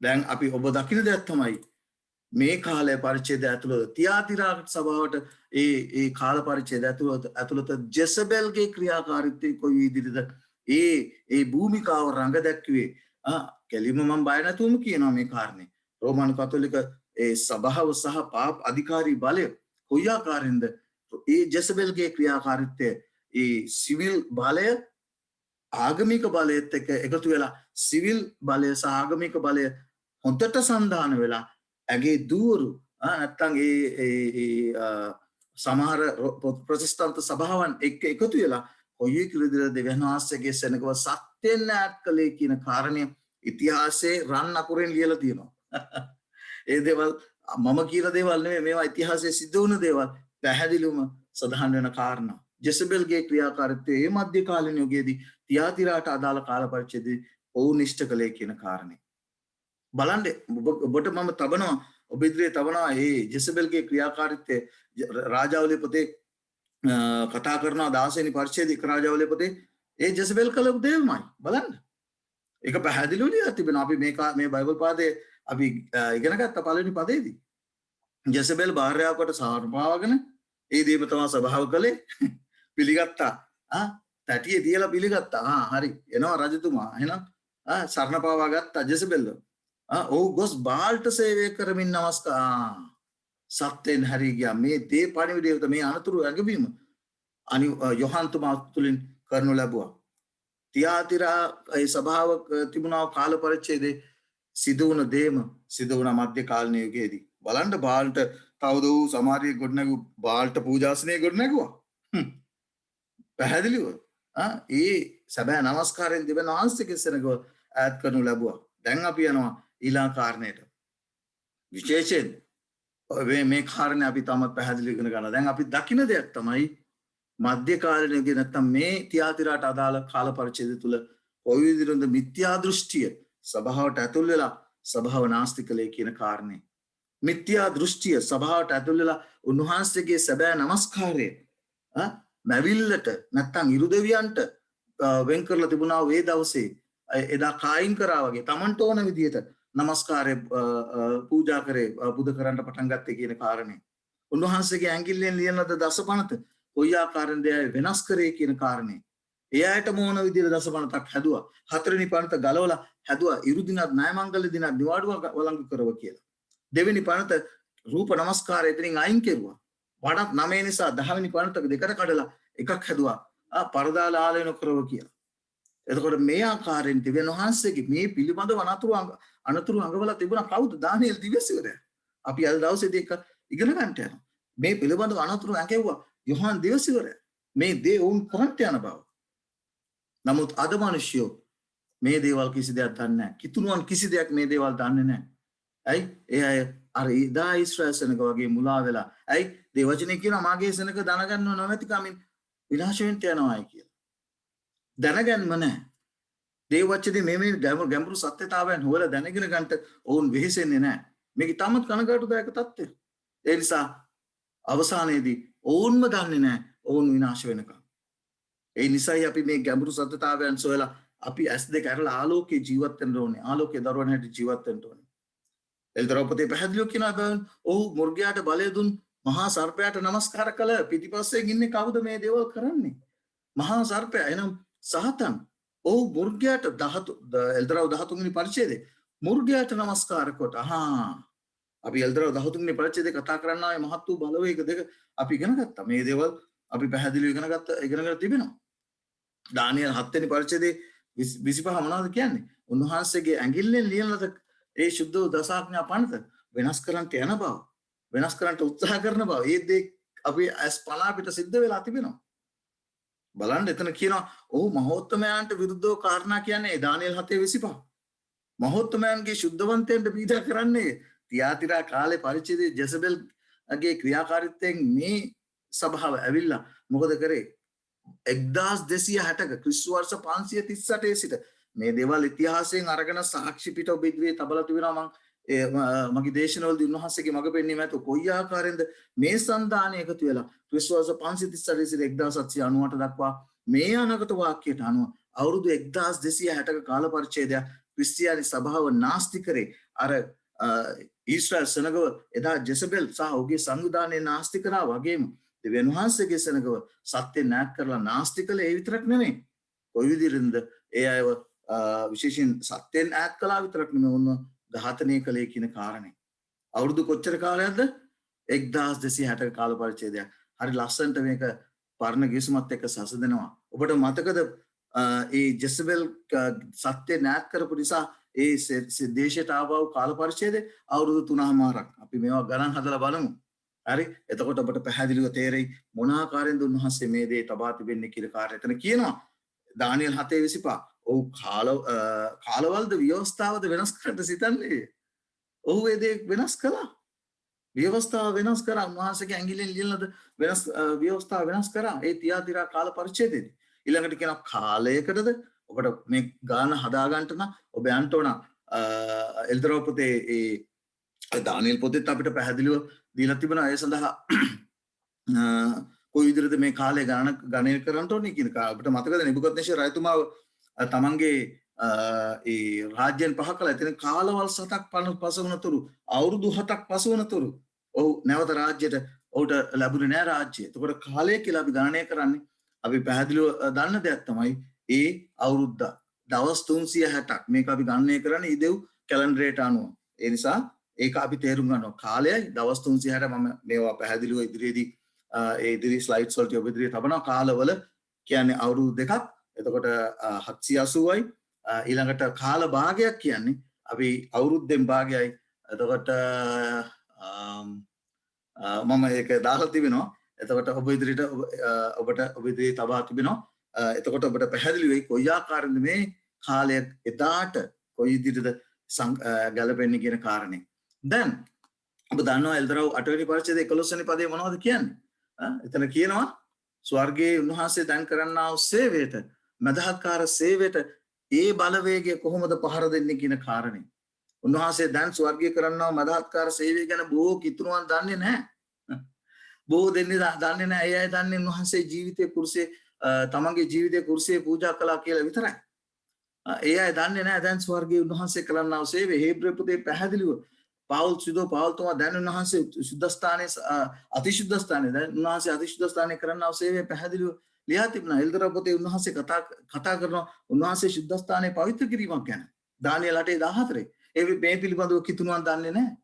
දැන් අපි ඔබ දකින දෙයක් තමයි මේ කාලය පරිච්ඡේදය ඇතුළත තියාතිරා සභාවට ඒ කාල පරිච්ඡේදය ඇතුළත ජෙසබෙල්ගේ ක්‍රියාකාරීත්වය කොයි විදිහටද ඒ භූමිකාව රඟ දැක්ුවේ කෙලින්ම මම බය නැතුවම කියනවා මේ කාරණේ. රෝමානු කතෝලික ඒ සභාව සහ පාප් අධිකාරී බලය කොයි ආකාරයෙන්ද ඒ ජෙසබෙල්ගේ ක්‍රියාකාරීත්වය ඒ සිවිල් බලය ආගමික බලයත් එක්ක එකතු වෙලා සිවිල් බලය සහ ආගමික බලය හොඳට සන්ධාන වෙලා ඇගේ දූවරු නැත්තම් සමහර ප්‍රතිස්ථාන්ත සභාවන් එක්ක එකතු වෙලා කොයි කිරිදිර දෙවියන් වහන්සේගේ සෙනගව සත්‍යෙන් ඈත් කළේ කියන කාරණය ඉතිහාසයේ රන් අකුරෙන් ලියලා තියෙනවා. ඒ දේවල් මම කියන දේවල් නෙමෙයි මේවා ඉතිහාසයේ සිද්ධ වුණ දේවල් පැහැදිලිවම සඳහන් වෙන කාරණා. ජෙසබෙල්ගේ ක්‍රියාකාරීත්වය මේ මධ්‍ය කාලීන යුගයේදී තියාතිරාට අදාළ කාල පරිච්ඡේදයේ ඔවුන් ඉෂ්ට කළේ කියන කාරණේ. බලන්න ඔබට මම තබනවා ඔබ ඉදිරියේ තබනවා මේ ජෙසබෙල්ගේ ක්‍රියාකාරීත්වය රාජාවලිය පොතේ කතා කරනවා 16 වෙනි පරිච්ඡේදයේ රාජාවලිය පොතේ ඒ ජෙසබෙල් කළ දේවමයි බලන්න. ඒක පැහැදිලිව ලියලා තිබෙනවා. අපි මේ බයිබල් පාඩේ අපි ඉගෙන ගත්ත පළවෙනි පදේදී ජෙසබෙල් භාර්යාවකට සාරපාවගෙන ඒ දේම තමයි සභාව කළේ පිළිගත්තා. තැටියේ තියලා පිළිගත්තා. හරි එනවා රජතුමා. එහෙනම් සරණ පාවා ගත්තා ජෙසබෙල්. ඔව් ගොස් බාල්ට සේවය කරමින් නමස්කාර සත්‍යෙන් හරි ගියා. මේ දේ පණිවිඩය මේ අනතුරු ඇගවීම යොහාන් තුමා තුලින් කරනු ලැබුවා. තියාතිරා ඒ සභාව තිබුණා කාල පරිච්ඡේදයේ සිදු වුණ දේම සිදු වුණ මධ්‍ය කාලීන යුගයේදී. බලන්න බාල්ට තවද වූ සමාරිය ගොඩනැගු බාල්ට පූජාසනය ගොඩනැගුවා. පැහැදිලිව ඒ සැබෑ නමස්කාරයෙන් දෙවියන් වහන්සේගේ සෙනගව ඈත් කරනු ලැබුවා. දැන් අපි යනවා ඊළඟ කාරණයට. විශේෂයෙන් මේ කාරණේ අපි තාමත් පැහැදිලිව ඉගෙන ගන්නවා. දැන් අපි දකින දෙයක් තමයි මධ්‍ය කාලීන යුගයේ නැත්තම් මේ තියාතිරාට අදාළ කාල පරිච්ඡේදය තුල ඔය විදිහට මිත්‍යා දෘෂ්ටිය සභාවට ඇතුල් වෙලා සභාව නාස්ති කළේ කියන කාරණේ. මිත්‍යා දෘෂ්ටිය සභාවට ඇතුල් වෙලා උන්වහන්සේගේ සැබෑ නමස්කාරය මැවිල්ලට නැත්තම් ඉරු දෙවියන්ට වෙන් කරලා තිබුණා ඒ දවසේ එදා කායින් කරා වගේ Tamanට ඕන විදිහට නමස්කාරය පූජා කරේ බුදු කරන්න පටන් ගත්තේ කියන කාරණේ. උන්වහන්සේගේ ඇඟිල්ලෙන් ලියන ලද දසපනත කොයි ආකාරයෙන්ද වෙනස් කරේ කියන කාරණේ. එයාට මොන විදිහට දසපනතක් හැදුවා. හතරවෙනි පනත ගලවලා හැදුවා ඉරු දිනත් ණයමංගල දිනත් නිවාඩුව වළංගු කරව කියලා. දෙවෙනි පනත රූප නමස්කාරය එතනින් අයින් කෙරුවා. වඩාත් 9 නිසා 10 වෙනි පනතක දෙකට කඩලා එකක් හැදුවා. පරදාල ආලය නොකරව කියලා. එතකොට මේ ආකාරයෙන් දෙවියන් වහන්සේගේ මේ පිළිබඳව අනතුරු අඟවල තිබුණා කවුද? දානියෙල් දිව්‍යසිවරයා. අපි අද දවසේදී එක ඉගෙන ගන්නට යනවා. මේ පිළිබඳව අනතුරු ඇඟෙව්වා යොහාන් දිව්‍යසිවරයා. මේ දේ වුන් කරන්ට යන බව. නමුත් අද මිනිස්සු මේ දේවල් කිසි දෙයක් දන්නේ නැහැ. කිතුණුවන් කිසි දෙයක් මේ දේවල් දන්නේ නැහැ. ඇයි? ඒ අය අර ඉදා ඊශ්‍රායල් සෙනග වගේ මුලා වෙලා. ඇයි? දේවචනේ කියනවා මාගේ සෙනග දනගන්නව නැති කමින් විනාශ වෙන්න යනවායි කියලා. දැනගන්නම නැහැ. දේවචනේ මේ ගැඹුරු සත්‍යතාවයන් හොයලා දැනගෙන ගන්නට ඔවුන් වෙහෙසෙන්නේ නැහැ. මේක තාමත් කනගාටුදායක තත්ත්වයක්. ඒ නිසා අවසානයේදී ඔවුන්ම දන්නේ නැහැ ඔවුන් විනාශ වෙනකම්. ඒ නිසායි අපි මේ ගැඹුරු සත්‍යතාවයන් සොයලා අපි S2 කරලා ආලෝකයේ ජීවත් වෙන්න ඕනේ. ආලෝකයේ දරුවන් හැටියට ජීවත් වෙන්න ඕනේ. එල්දරපතේ පැහැදිලිව කියනවා බෑන් ඔහු මුර්ගයාට බලය දුන් මහා සර්පයාට නමස්කාර කළ පිටිපස්සෙන් ඉන්නේ කවුද මේ දේවල් කරන්නේ? මහා සර්පයා එනම් සහතන්. ඔහු මුර්ගයාට එල්දරව 13 වෙනි පරිච්ඡේදයේ මුර්ගයාට නමස්කාර කොට අපි එල්දරව 13 වෙනි පරිච්ඡේදයේ කතා කරන්න ආයේ මහත් වූ බලවේග දෙක අපි ඉගෙන ගත්තා. මේ දේවල් අපි පැහැදිලිව ඉගෙනගෙන තිබෙනවා. දානියල් 7 වෙනි පරිච්ඡේදයේ 25 මොනවද කියන්නේ? උන්වහන්සේගේ ඇඟිල්ලෙන් ලියන ලද ඒ ශුද්ධ දසාඥා පනත වෙනස් කරන්නට යන බව, වෙනස් කරන්නට උත්සාහ කරන බව, ඒ දේ අපි ඇස් පලා පිට සිද්ධ වෙලා තිබෙනවා. බලන්න එතන කියනවා ඔහු මහෝත්තමයන්ට විරුද්ධව කාරණා කියන්නේ දානියල් 7:25. මහෝත්තමයන්ගේ ශුද්ධවන්තයන්ට පීඩා කරන්නේ තියාතිරා කාලේ පරිච්ඡේදයේ ජෙසබෙල්ගේ ක්‍රියාකාරීත්වයෙන් මේ සභාව ඇවිල්ලා මොකද කරේ? 1260ක ක්‍රිස්තු වර්ෂ 538 සිට මේ දේවල් ඉතිහාසයෙන් අරගෙන සාක්ෂි පිට ඔබ ඉදිරියේ තබලා තිබෙනවා. මගේ දේශනවලදී උන්වහන්සේගේ මඟ පෙන්වීම ඇත කොයි ආකාරයෙන්ද මේ සන්දානය එකතු වෙලා ක්‍රිස්තු වර්ෂ 538 සිට 1798 දක්වා මේ අනාගත වාක්‍යයට අනුව අවුරුදු 1260ක කාල පරිච්ඡේදයක් ක්‍රිස්තියානි සභාව නාස්ති කරේ. අර ඊශ්‍රායල් සෙනගව එදා ජෙසබෙල් සහ ඔහුගේ සංවිධානය නාස්ති කරා වගේම දෙවියන් වහන්සේගේ සෙනගව සත්‍ය නායක කරලා නාස්ති කළේ ඒ විතරක් නෙමෙයි. කොයි විදිහින්ද ඒ අයව විශේෂයෙන් සත්‍යෙන් ඈත් කළා විතරක් නෙමෙයි වුණ ඝාතනය කළේ කියන කාරණේ. අවුරුදු කොච්චර කාලයක්ද? 1260ක කාල පරිච්ඡේදයක්. හරි ලස්සනට මේක පරණ ගිවිසුමත් එක්ක සසදෙනවා. ඔබට මතකද ඒ ජෙසබෙල් සත්‍ය නායක කරපු නිසා ඒ දේශයට ආවව කාල පරිච්ඡේදය අවුරුදු 3මාරක්. අපි මේවා ගණන් හදලා බලමු. හරි? එතකොට ඔබට පැහැදිලිව තේරෙයි මොන ආකාරයෙන්ද උන්වහන්සේ මේ දේ තබා තිබෙන්නේ කියලා කාර්යය. එතන කියනවා දානියෙල් 7:25. ඔව් කාලවලද ව්‍යවස්ථාවද වෙනස් කරන්න සිතන්නේ. ඔහු ඒ දේ වෙනස් කළා. ව්‍යවස්ථාව වෙනස් කරා. උන්වහන්සේගේ ඇඟිල්ලෙන් ලියනද වෙනස් ව්‍යවස්ථාව වෙනස් කරා. ඒ තියාතිරා කාල පරිච්ඡේදයේදී. ඊළඟට කියනවා කාලයකටද ඔබට මේ ගාන හදා ගන්නට නම් ඔබ යන්න ඕන එල්දරෝ පොතේ ඒ දානියෙල් පොතේත් අපිට පැහැදිලිව දීලා තිබෙනවා ඒ සඳහා කොයි විදිහටද මේ කාලය ගණනය කරන්න ඕනේ කියන එක. අපිට මතකද නෙබුකද්නෙසර් රජතුමාව තමන්ගේ ඒ රාජ්‍යයන් පහ කළා. එතන කාලවල් 7ක් පසු වුණතුරු අවුරුදු 7ක් පසු වුණතුරු ඔහු නැවත රාජ්‍යයට ඔහුට ලැබුණේ නැහැ රාජ්‍යය. එතකොට කාලය කියලා අපි ගණනය කරන්නේ අපි පැහැදිලිව දන්න දෙයක් තමයි ඒ අවුරුද්ද දවස් 360ක් මේක අපි ගණනය කරන්නේ ඉදෙව් කැලෙන්ඩරයට අනුව. ඒ නිසා ඒක අපි තේරුම් ගන්නවා කාලයයි දවස් 360 මම මේවා පැහැදිලිව ඉදිරියේදී ඒ ඉදිරි ස්ලයිඩ්ස් වලට ඔබ ඉදිරියේ තබනවා. කාලවල කියන්නේ අවුරුදු දෙකක්. එතකොට 780යි ඊළඟට කාල භාගයක් කියන්නේ අපි අවුරුද්දෙන් භාගයයි. එතකොට මම ඒක දාලා තිබෙනවා. එතකොට ඔබ ඉදිරියට ඔබට ඔබ ඉදිරියේ තබා තිබෙනවා. එතකොට ඔබට පැහැදිලි වෙයි කොයි ආකාරයෙන්ද මේ කාලය එදාට කොයි විදිහටද ගැලපෙන්නේ කියන කාරණේ. දැන් ඔබ දන්නවා එල්දරව් 8 වෙනි පරිච්ඡේදයේ 11 වෙනි පදේ මොනවද කියන්නේ? එතන කියනවා ස්වර්ගයේ උන්වහන්සේ දැන් කරන්නා වූ සේවයට මදහත්කාර සේවයට ඒ බලවේගය කොහොමද පහර දෙන්නේ කියන කාරණේ. උන්වහන්සේ දැන් ස්වර්ගයේ කරන්නා වූ මදහත්කාර සේවය ගැන බොහෝ කිතුණුවන් දන්නේ නැහැ. බොහෝ දෙන්නේ දන්නේ නැහැ. ඒ අය දන්නේ උන්වහන්සේ ජීවිතේ කුරුසේ තමන්ගේ ජීවිතේ කුරුසේ පූජා කළා කියලා විතරයි. ඒ අය දන්නේ නැහැ දැන් ස්වර්ගයේ උන්වහන්සේ කරන්නා වූ සේවය. හේබ්‍රේ පොතේ පැහැදිලිව පාවුල් දැන් උන්වහන්සේ සුද්ධස්ථානයේ අතිශුද්ධ ස්ථානයේ දැන් උන්වහන්සේ අතිශුද්ධ ස්ථානයේ කරන්නා වූ සේවය පැහැදිලිව ලියා තිබුණා. එල්දරා පොතේ උන්වහන්සේ කතා කරනවා උන්වහන්සේ සුද්ධ ස්ථානයේ පවිත්‍ර කිරීමක් ගැන. දානියෙල් 8:14. ඒ මේ පිළිබඳව කිතුණුවන් දන්නේ නැහැ.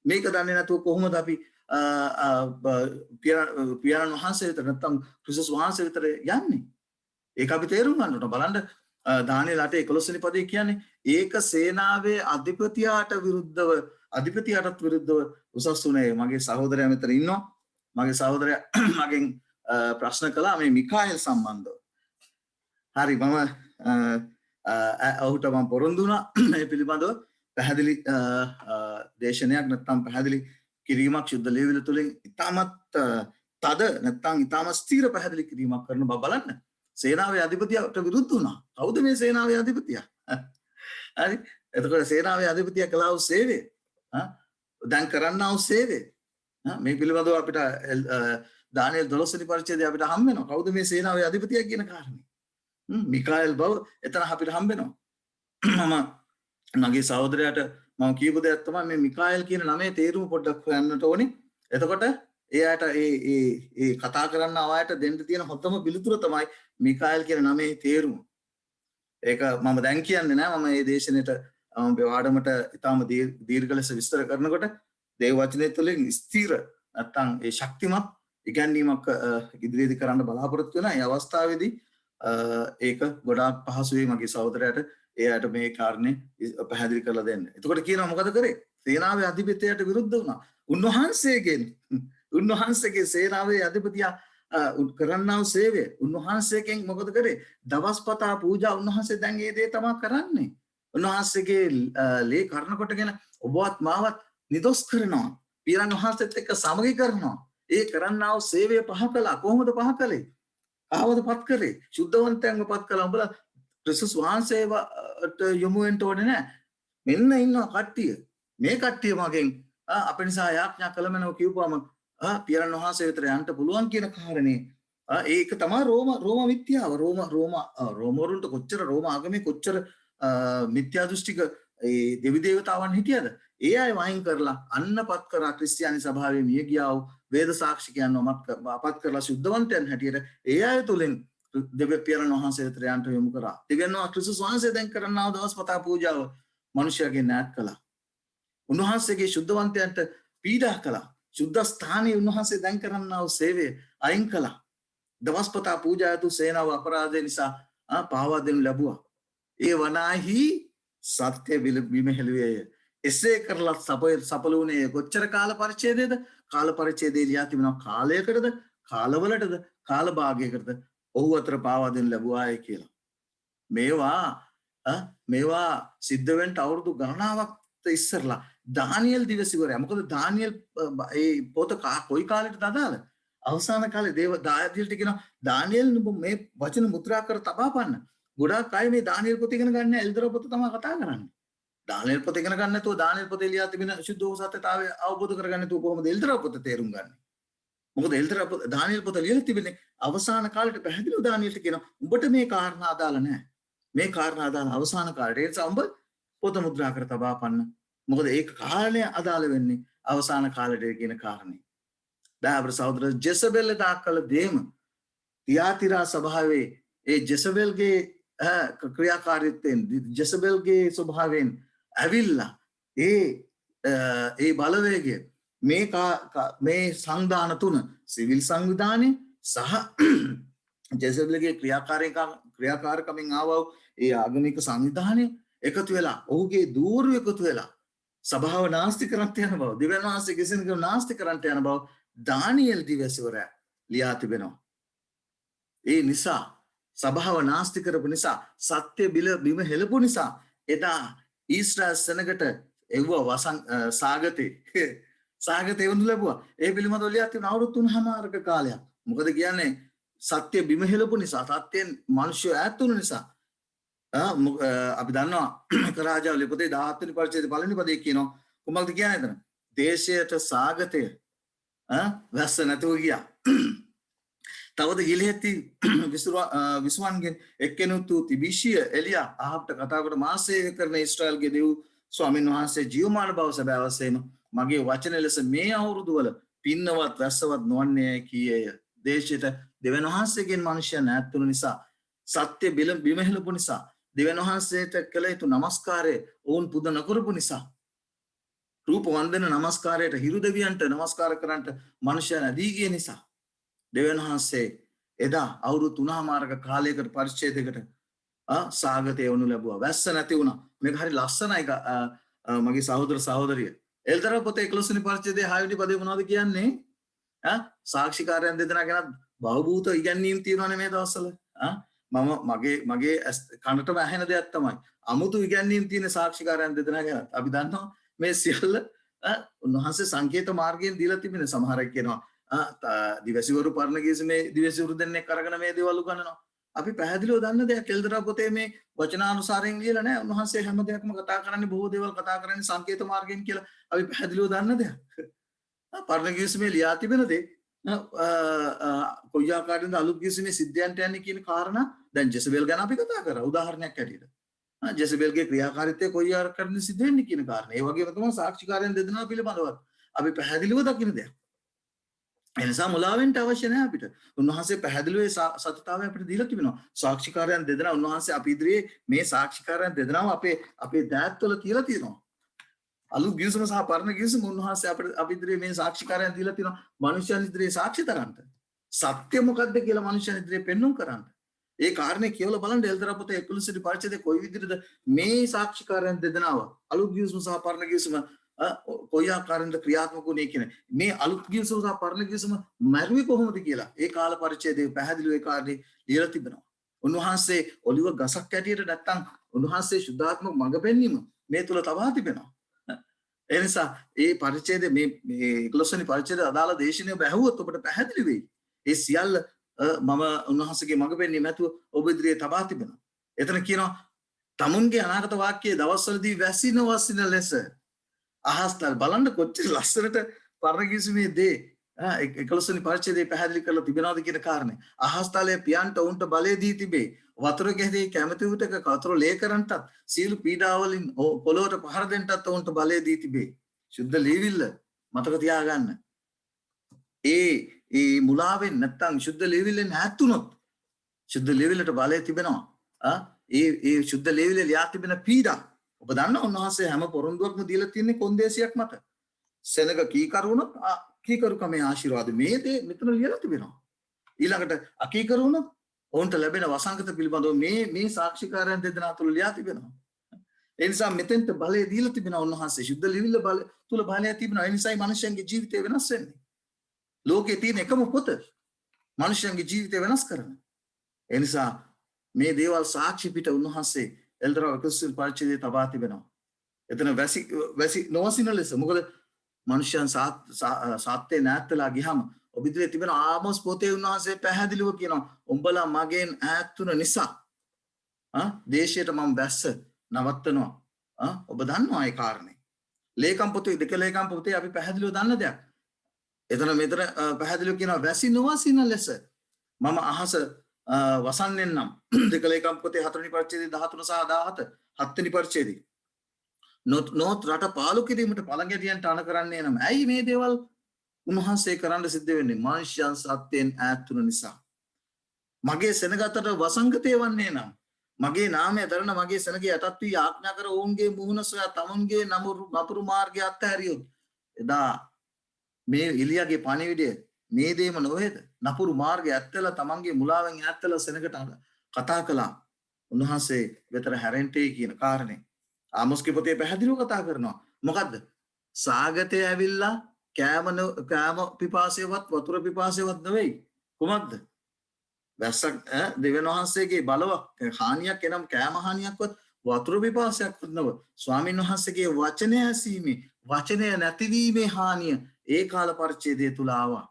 මේක දන්නේ නැතුව කොහොමද අපි පියාණන් වහන්සේ වෙත නැත්නම් ක්‍රිස්තුස් වහන්සේ වෙත යන්නේ? ඒක අපි තේරුම් ගන්න ඕන. බලන්න දානියෙල් 8:11 වෙනි පදේ කියන්නේ ඒක සේනාවේ අධිපතියාටත් විරුද්ධව උසස් වුණේ. මගේ සහෝදරයා මෙතන ඉන්නවා. මගේ සහෝදරයා මගෙන් ප්‍රශ්න කළා මේ මිකාኤල් සම්බන්ධව. හරි මම ඔහුට මම පොරොන්දු වුණා මේ පිළිබඳව පැහැදිලි දේශනයක් නැත්නම් පැහැදිලි කිරීමක් ශුද්ධ ලේවිල තුලින් ඉතාමත් තද නැත්නම් ඉතාමත් ස්ථිර පැහැදිලි කිරීමක් කරන බව බලන්න. සේනාවේ අධිපතියට විරුද්ධ වුණා. කවුද මේ සේනාවේ අධිපතියා? හරි. එතකොට සේනාවේ අධිපතියා කළා වූ සේවය දැන් කරන්නා වූ සේවය මේ පිළිබඳව අපිට දානියෙල් 12 වෙනි පරිච්ඡේදය අපිට හම්බ වෙනවා. කවුද මේ සේනාවේ අධිපතියා කියන කාරණේ? මිකාኤල් බව එතන අපිට හම්බ වෙනවා. මගේ සහෝදරයාට මම කියපු දෙයක් තමයි මේ මිකාኤල් කියන නමේ තේරුම පොඩ්ඩක් හොයන්නට ඕනේ. එතකොට එයාට ඒ කතා කරන්න අවායට දෙන්න තියෙන හොතම පිළිතුර තමයි මිකාኤල් කියන නමේ තේරුම. ඒක මම දැන් කියන්නේ නෑ. මම මේ දේශනෙට පාඩමට ඉතාම දීර්ඝ ලෙස විස්තර කරනකොට දේව වචනය තුළින් ස්ථිර නැත්නම් ඒ ශක්තිමත් ඉගැන්වීමක් ඉදිරියේදී කරන්න බලාපොරොත්තු වෙනවා. ඒ අවස්ථාවේදී ඒක ගොඩාක් පහසුයි මගේ සහෝදරයාට එයාට මේ කාරණේ පැහැදිලි කරලා දෙන්න. එතකොට කියනවා මොකද කරේ? සේනාවේ අධිපතියට විරුද්ධ වුණා. උන්වහන්සේගේ සේනාවේ අධිපතියා කරන්නා වූ සේවය උන්වහන්සේගෙන් මොකද කරේ? දවස්පතා පූජා උන්වහන්සේ දැන් ඒ දේ තමයි කරන්නේ. උන්වහන්සේගේ ලේ කරන කොටගෙන ඔබවත් මාවත් නිදොස් කරනවා. පියාණන් වහන්සේත් එක්ක සමගි කරනවා. ඒ කරන්නා වූ සේවය පහ කළා. කොහොමද පහ කළේ? ආවද පත් කරේ? සුද්ධවන්තයන්ව පත් කළා. උඹලා ක්‍රිස්තුස් වහන්සේවට යොමු වෙන්න ඕනේ නැහැ. මෙන්න ඉන්නවා කට්ටිය. මේ කට්ටිය මගෙන් අපේ නිසා යාඥා කළමනෝ කියපුවම පියාණන් වහන්සේ විතර යන්න පුළුවන් කියන කාරණේ ඒක තමයි රෝම මිත්‍යාව. රෝමවරුන්ට කොච්චර රෝම ආගමේ කොච්චර මිත්‍යා දෘෂ්ටික ඒ දෙවි දේවතාවන් හිටියද? ඒ අය වයින් කරලා අන්නපත් කරා ක්‍රිස්තියානි සභාවේ මිය ගියා වූ වේද සාක්ෂිකයන්ව අපත් කරලා සුද්ධවන්තයන් හැටියට ඒ අය තුලින් දෙවියන් පියාණන් වහන්සේ වෙත යන්න යොමු කරා. දෙවියන් ක්‍රිස්තුස් වහන්සේ දැන් කරන්නා වූ දවස්පතා පූජාව මිනිසයාගේ නාට් කළා. උන්වහන්සේගේ සුද්ධවන්තයන්ට පීඩා කළා. සුද්ධ ස්ථානයේ උන්වහන්සේ දැන් කරන්නා වූ සේවය අයින් කළා. දවස්පතා පූජා යතු සේනාව අපරාධය නිසා පාවා දෙනු ලැබුවා. ඒ වනාහි සත්‍ය බිම හෙළුවේය. එසේ කරලත් සඵල වුණේ කොච්චර කාල පරිච්ඡේදයේද? කාල පරිච්ඡේදයේ ලියා තිබෙනවා කාලයකටද, කාලවලටද, කාල භාගයකටද ඔහු අතර පාවා දෙනු ලැබුවාය කියලා. මේවා සිද්ධ වෙන්න අවුරුදු ගණනාවක් ඉස්සරලා දානියෙල් දිවසිවරයා. මොකද දානියෙල් ඒ පොත කොයි කාලෙටද අදාළ? අවසාන කාලේ දානියෙල්ට කියනවා දානියෙල් මේ වචන මුද්‍රා කර තබාපන්න. ගොඩාක් අය මේ දානියෙල් පොත ඉගෙන ගන්න එල්දර පොත තමයි කතා කරන්නේ. දානියෙල් පොත ඉගෙන ගන්න නැතුව දානියෙල් පොතේ ලියා තිබෙන සුද්ධ සත්‍යතාවය අවබෝධ කරගන්න නැතුව කොහොමද එල්දර පොත තේරුම් ගන්නේ? මොකද එල්දර පොත දානියෙල් පොත ලියලා තිබෙන්නේ අවසාන කාලෙට පැහැදිලිව දානියෙල්ට කියනවා උඹට මේ කාරණා අදාළ නැහැ. මේ කාරණා අදාළ අවසාන කාලේට. ඒ නිසා උඹ පොත මුද්‍රා කර තබාපන්න. මොකද ඒක කාලය අදාළ වෙන්නේ අවසාන කාලෙට කියන කාරණේ. දාබර සහෝදර ජෙසබෙල් දාකල දේම තියාතිරා සභාවේ ඒ ජෙසබෙල්ගේ ක්‍රියාකාරීත්වයෙන් ජෙසබෙල්ගේ ස්වභාවයෙන් ඇවිල්ලා ඒ බලවේගය මේ සංවිධාන තුන සිවිල් සංවිධානය සහ ජෙසබෙල්ගේ ක්‍රියාකාරකමින් ආවව ඒ ආගමික සංවිධානය එකතු වෙලා ඔහුගේ දූරු එකතු වෙලා සභාව නාස්ති කරන්නට යන බව, දෙවියන් වහන්සේ කෙසේද නාස්ති කරන්නට යන බව දානියෙල් දිවසිවරයා ලියා තිබෙනවා. ඒ නිසා සභාව නාස්ති කරපු නිසා, සත්‍ය බිම හෙළපු නිසා එදා ඊශ්‍රායල් සෙනගට එව්වා සාගතේ වුණ ලැබුවා. ඒ පිළිබඳව ලියා තියෙන අවුරුදු 3මාරක කාලයක්. මොකද කියන්නේ සත්‍ය බිම හෙළපු නිසා, සත්‍යයෙන් මිනිස්සු ඈත් වුණ නිසා. අපි දන්නවා කරාජාවලි පොතේ 17 වෙනි පරිච්ඡේදයේ පළවෙනි පදයේ කියනවා කොහොමද කියන්නේ එතන? දේශයට සාගතය වැස්ස නැතුව ගියා. තවද ගිලෙහි විසුවන්ගෙන් එක්කෙනෙකු වූ තිබිෂිය එලියා ආහබ්ට කතා කොට මාසය කරන ඊශ්‍රායල්ගේ දෙව් ස්වාමීන් වහන්සේ ජීවමාන බව සැබෑ වශයෙන්ම මගේ වචන ලෙස මේ අවුරුදු වල පින්නවත් වැස්සවත් නොවන්නේ කීයේය. දේශයට දෙවියන් වහන්සේගෙන් මිනිසයන් ඈත් වුන නිසා, සත්‍ය බිම හෙළපු නිසා, දෙවියන් වහන්සේට කළ යුතු නමස්කාරය ඔවුන් පුද නොකරපු නිසා, රූප වන්දන නමස්කාරයට හිරු දෙවියන්ට නමස්කාර කරන්නට මිනිසයන් ඇදී ගිය නිසා දෙවියන් වහන්සේ එදා අවුරුදු 3මාරක කාලයකට පරිච්ඡේදයකට සාගතය වනු ලැබුවා. වැස්ස නැති වුණා. මේක හරි ලස්සනයි මගේ සහෝදර සහෝදරිය. එල්තර පොතේ 11 වෙනි පරිච්ඡේදයේ 6 වෙනි පදේ මොනවද කියන්නේ? සාක්ෂිකාරයන් දෙදෙනා ගැන බහූත ඉගැන්වීම් තියෙනවානේ මේ දවස්වල. මගේ කනටම ඇහෙන දෙයක් තමයි. අමුතු ඉගැන්වීම් තියෙන සාක්ෂිකාරයන් දෙදෙනා ගැන. අපි දන්නවා මේ සියල්ල උන්වහන්සේ සංකේත මාර්ගයෙන් දීලා තිබෙන. සමහරක් කියනවා දිවසිවරු පරණ ගියසමේ දිවසිවරු දෙන්නෙක් අරගෙන මේ දේවල් උගන්වනවා. අපි පැහැදිලිව දන්න දෙයක් එල්දර පොතේ මේ වචනානුසාරයෙන් ලියලා නැහැ. උන්වහන්සේ හැම දෙයක්ම කතා කරන්නේ බොහෝ දේවල් කතා කරන්නේ සංකේත මාර්ගයෙන් කියලා අපි පැහැදිලිව දන්න දෙයක්. පරණ ගියසමේ ලියා තිබෙන දේ කොයි ආකාරයෙන්ද අලුත් ගියසමේ සිද්ධයන්ට යන්නේ කියන කාරණා දැන් ජෙසබෙල් ගැන අපි කතා කරා උදාහරණයක් ඇටියට. ජෙසබෙල්ගේ ක්‍රියාකාරීත්වය කොයි ආකාරයෙන් සිද්ධ වෙන්නේ කියන කාරණා. ඒ වගේම තමයි සාක්ෂිකාරයන් දෙදෙනා පිළිබඳව අපි පැහැදිලිව දකින්න දෙයක්. එනිසා මුලාවෙන්ට අවශ්‍ය නැහැ අපිට. උන්වහන්සේ පැහැදිලිව සත්‍යතාවය අපිට දීලා තිබෙනවා. සාක්ෂිකාරයන් දෙදෙනා උන්වහන්සේ අපි ඉදිරියේ මේ සාක්ෂිකාරයන් දෙදෙනාම අපේ දෑත්වල තියලා තියෙනවා. අලුත් ගිවිසුම සහ පරණ ගිවිසුම උන්වහන්සේ අපි ඉදිරියේ මේ සාක්ෂිකාරයන් දීලා තියෙනවා. මනුෂ්‍යයන් ඉදිරියේ සාක්ෂි තරන්ට. සත්‍ය මොකක්ද කියලා මනුෂ්‍යයන් ඉදිරියේ පෙන්වන්න කරන්න. ඒ කාරණේ කියවලා බලන්න එල්දර පොතේ 11 වෙනි පරිච්ඡේදයේ කොයි විදිහටද මේ සාක්ෂිකාරයන් දෙදෙනාව අලුත් ගිවිසුම සහ පරණ ගිවිසුම කොයි ආකාරයෙන්ද ක්‍රියාත්මක වුණේ කියන මේ අලුත් ගිවිසුම සහ පරණ ගිවිසුම මරුවේ කොහොමද කියලා ඒ කාල පරිච්ඡේදයේ පැහැදිලිව ඒ කාර්යය ලියලා තිබෙනවා. උන්වහන්සේ ඔලිව ගසක් ඇටියට නැත්තම් උන්වහන්සේ සුද්ධාත්මක මඟ පෙන්වීම මේ තුල තබා තිබෙනවා. ඒ නිසා ඒ පරිච්ඡේදයේ මේ 11 වෙනි පරිච්ඡේදයේ අදාළ දේශනාව බැලුවොත් ඔබට පැහැදිලි වෙයි. ඒ සියල්ල මම උන්වහන්සේගේ මඟ පෙන්වීම ඇතුව ඔබ ඉදිරියේ තබා තිබෙනවා. එතන කියනවා තමුන්ගේ අනාගත වාක්‍යයේ දවස්වලදී වැසින ලෙස අහස්තල් බලන්න කොච්චර ලස්සනට පරණ ගිවිසුමේ දේ 11 වෙනි පරිච්ඡේදයේ පැහැදිලි කරලා තිබෙනවාද කියන කාරණේ. අහස්තලයේ පියන්ට උන්ට බලය දී තිබේ. වතුර ගැහදී කැමති උටක වතුර ලේ කරන්නටත් සීළු පීඩාවලින් පොළොවට පහර දෙන්නටත් උන්ට බලය දී තිබේ. සුද්ධ ලීවිල්ල මතක තියාගන්න. ඒ මුලාවෙන් නැත්තම් සුද්ධ ලීවිල්ලෙන් ඈත් වුණොත් සුද්ධ ලීවිල්ලට බලය තිබෙනවා. ඒ සුද්ධ ලීවිල්ල ලියා තිබෙන පීඩා ඔබ දන්නා උන්වහන්සේ හැම පොරොන්දුවක්ම දීලා තියෙන්නේ කොන්දේසියක් මත. සෙනග කීකරු වුණොත් කීකරුකමේ ආශිර්වාද මේ දේ මෙතන ලියලා තිබෙනවා. ඊළඟට අකීකරුණ ඔවුන්ට ලැබෙන වසංගත පිළිබඳව මේ සාක්ෂිකාරයන් දෙදෙනා තුළ ලියා තිබෙනවා. ඒ නිසා මෙතෙන්ට බලය දීලා තිබෙනවා උන්වහන්සේ. ශුද්ධ ලිවිල්ල බල තුල බලය තිබෙනවා. ඒ නිසායි මනුෂ්‍යයන්ගේ ජීවිතය වෙනස් වෙන්නේ. ලෝකේ තියෙන එකම පොත මනුෂ්‍යයන්ගේ ජීවිතය වෙනස් කරන. ඒ නිසා මේ දේවල් සාක්ෂි පිට උන්වහන්සේ එල්දරා කුස්සිල් පරිච්ඡේදයේ තබා තිබෙනවා. එතන වැසි නොවසින ලෙස මොකද මනුෂ්‍යයන් සාත්තේ නැත්තලා ගියාම ඔබිදිරේ තිබෙන ආමෝස් පොතේ උන්වහන්සේ පැහැදිලිව කියනවා උඹලා මගෙන් ඈත් වුන නිසා දේශයට මම වැස්ස නවත්තනවා. ඔබ දන්නවා ඒ කාරණේ. ලේකම් පොතේ දෙක ලේකම් පොතේ අපි පැහැදිලිව දන්න දෙයක්. එතන මෙතන පැහැදිලිව කියනවා වැසි නොවසින ලෙස මම අහස වසන්නෙන් නම් දෙක ලේකම් පොතේ 4 වෙනි පරිච්ඡේදයේ 13 සහ 17 7 වෙනි පරිච්ඡේදයේ නොත් රට පාලු කිරීමට පළඟැටියන්ට අණ කරන්නේ නම් ඇයි මේ දේවල් උන්වහන්සේ කරන්න සිද්ධ වෙන්නේ? මනුෂ්‍යයන් සත්‍යයෙන් ඈත් වුන නිසා. මගේ සෙනගතට වසංගතය වන්නේ නම් මගේ නාමය දරන මගේ සෙනගේ යටත් වී ආඥා කර ඔවුන්ගේ මුහුණ සොයා තමුන්ගේ නපුරු මාර්ගය අත්හැරියොත් එදා මේ එලියාගේ පණිවිඩය මේ දේම නොවේද? නපුරු මාර්ගය ඇත්තලා තමන්ගේ මුලාවෙන් ඈත්ලා සෙනගට කතා කළා. උන්වහන්සේ වෙතර හැරෙන්ටේ කියන කාරණේ ආමෝස්ගේ පොතේ පැහැදිලිව කතා කරනවා. මොකද්ද? සාගතය ඇවිල්ලා කෑම පිපාසයවත් වතුර පිපාසයවත් නෙවෙයි. කුමක්ද? වැස්සක් දෙවියන් වහන්සේගේ බලවත් හානියක් එනම් කෑම හානියක්වත් වතුර පිපාසයක්වත් නොව ස්වාමීන් වහන්සේගේ වචනය ඇසීමේ වචනය නැතිවීමේ හානිය ඒ කාල පරිච්ඡේදය තුල ආවා.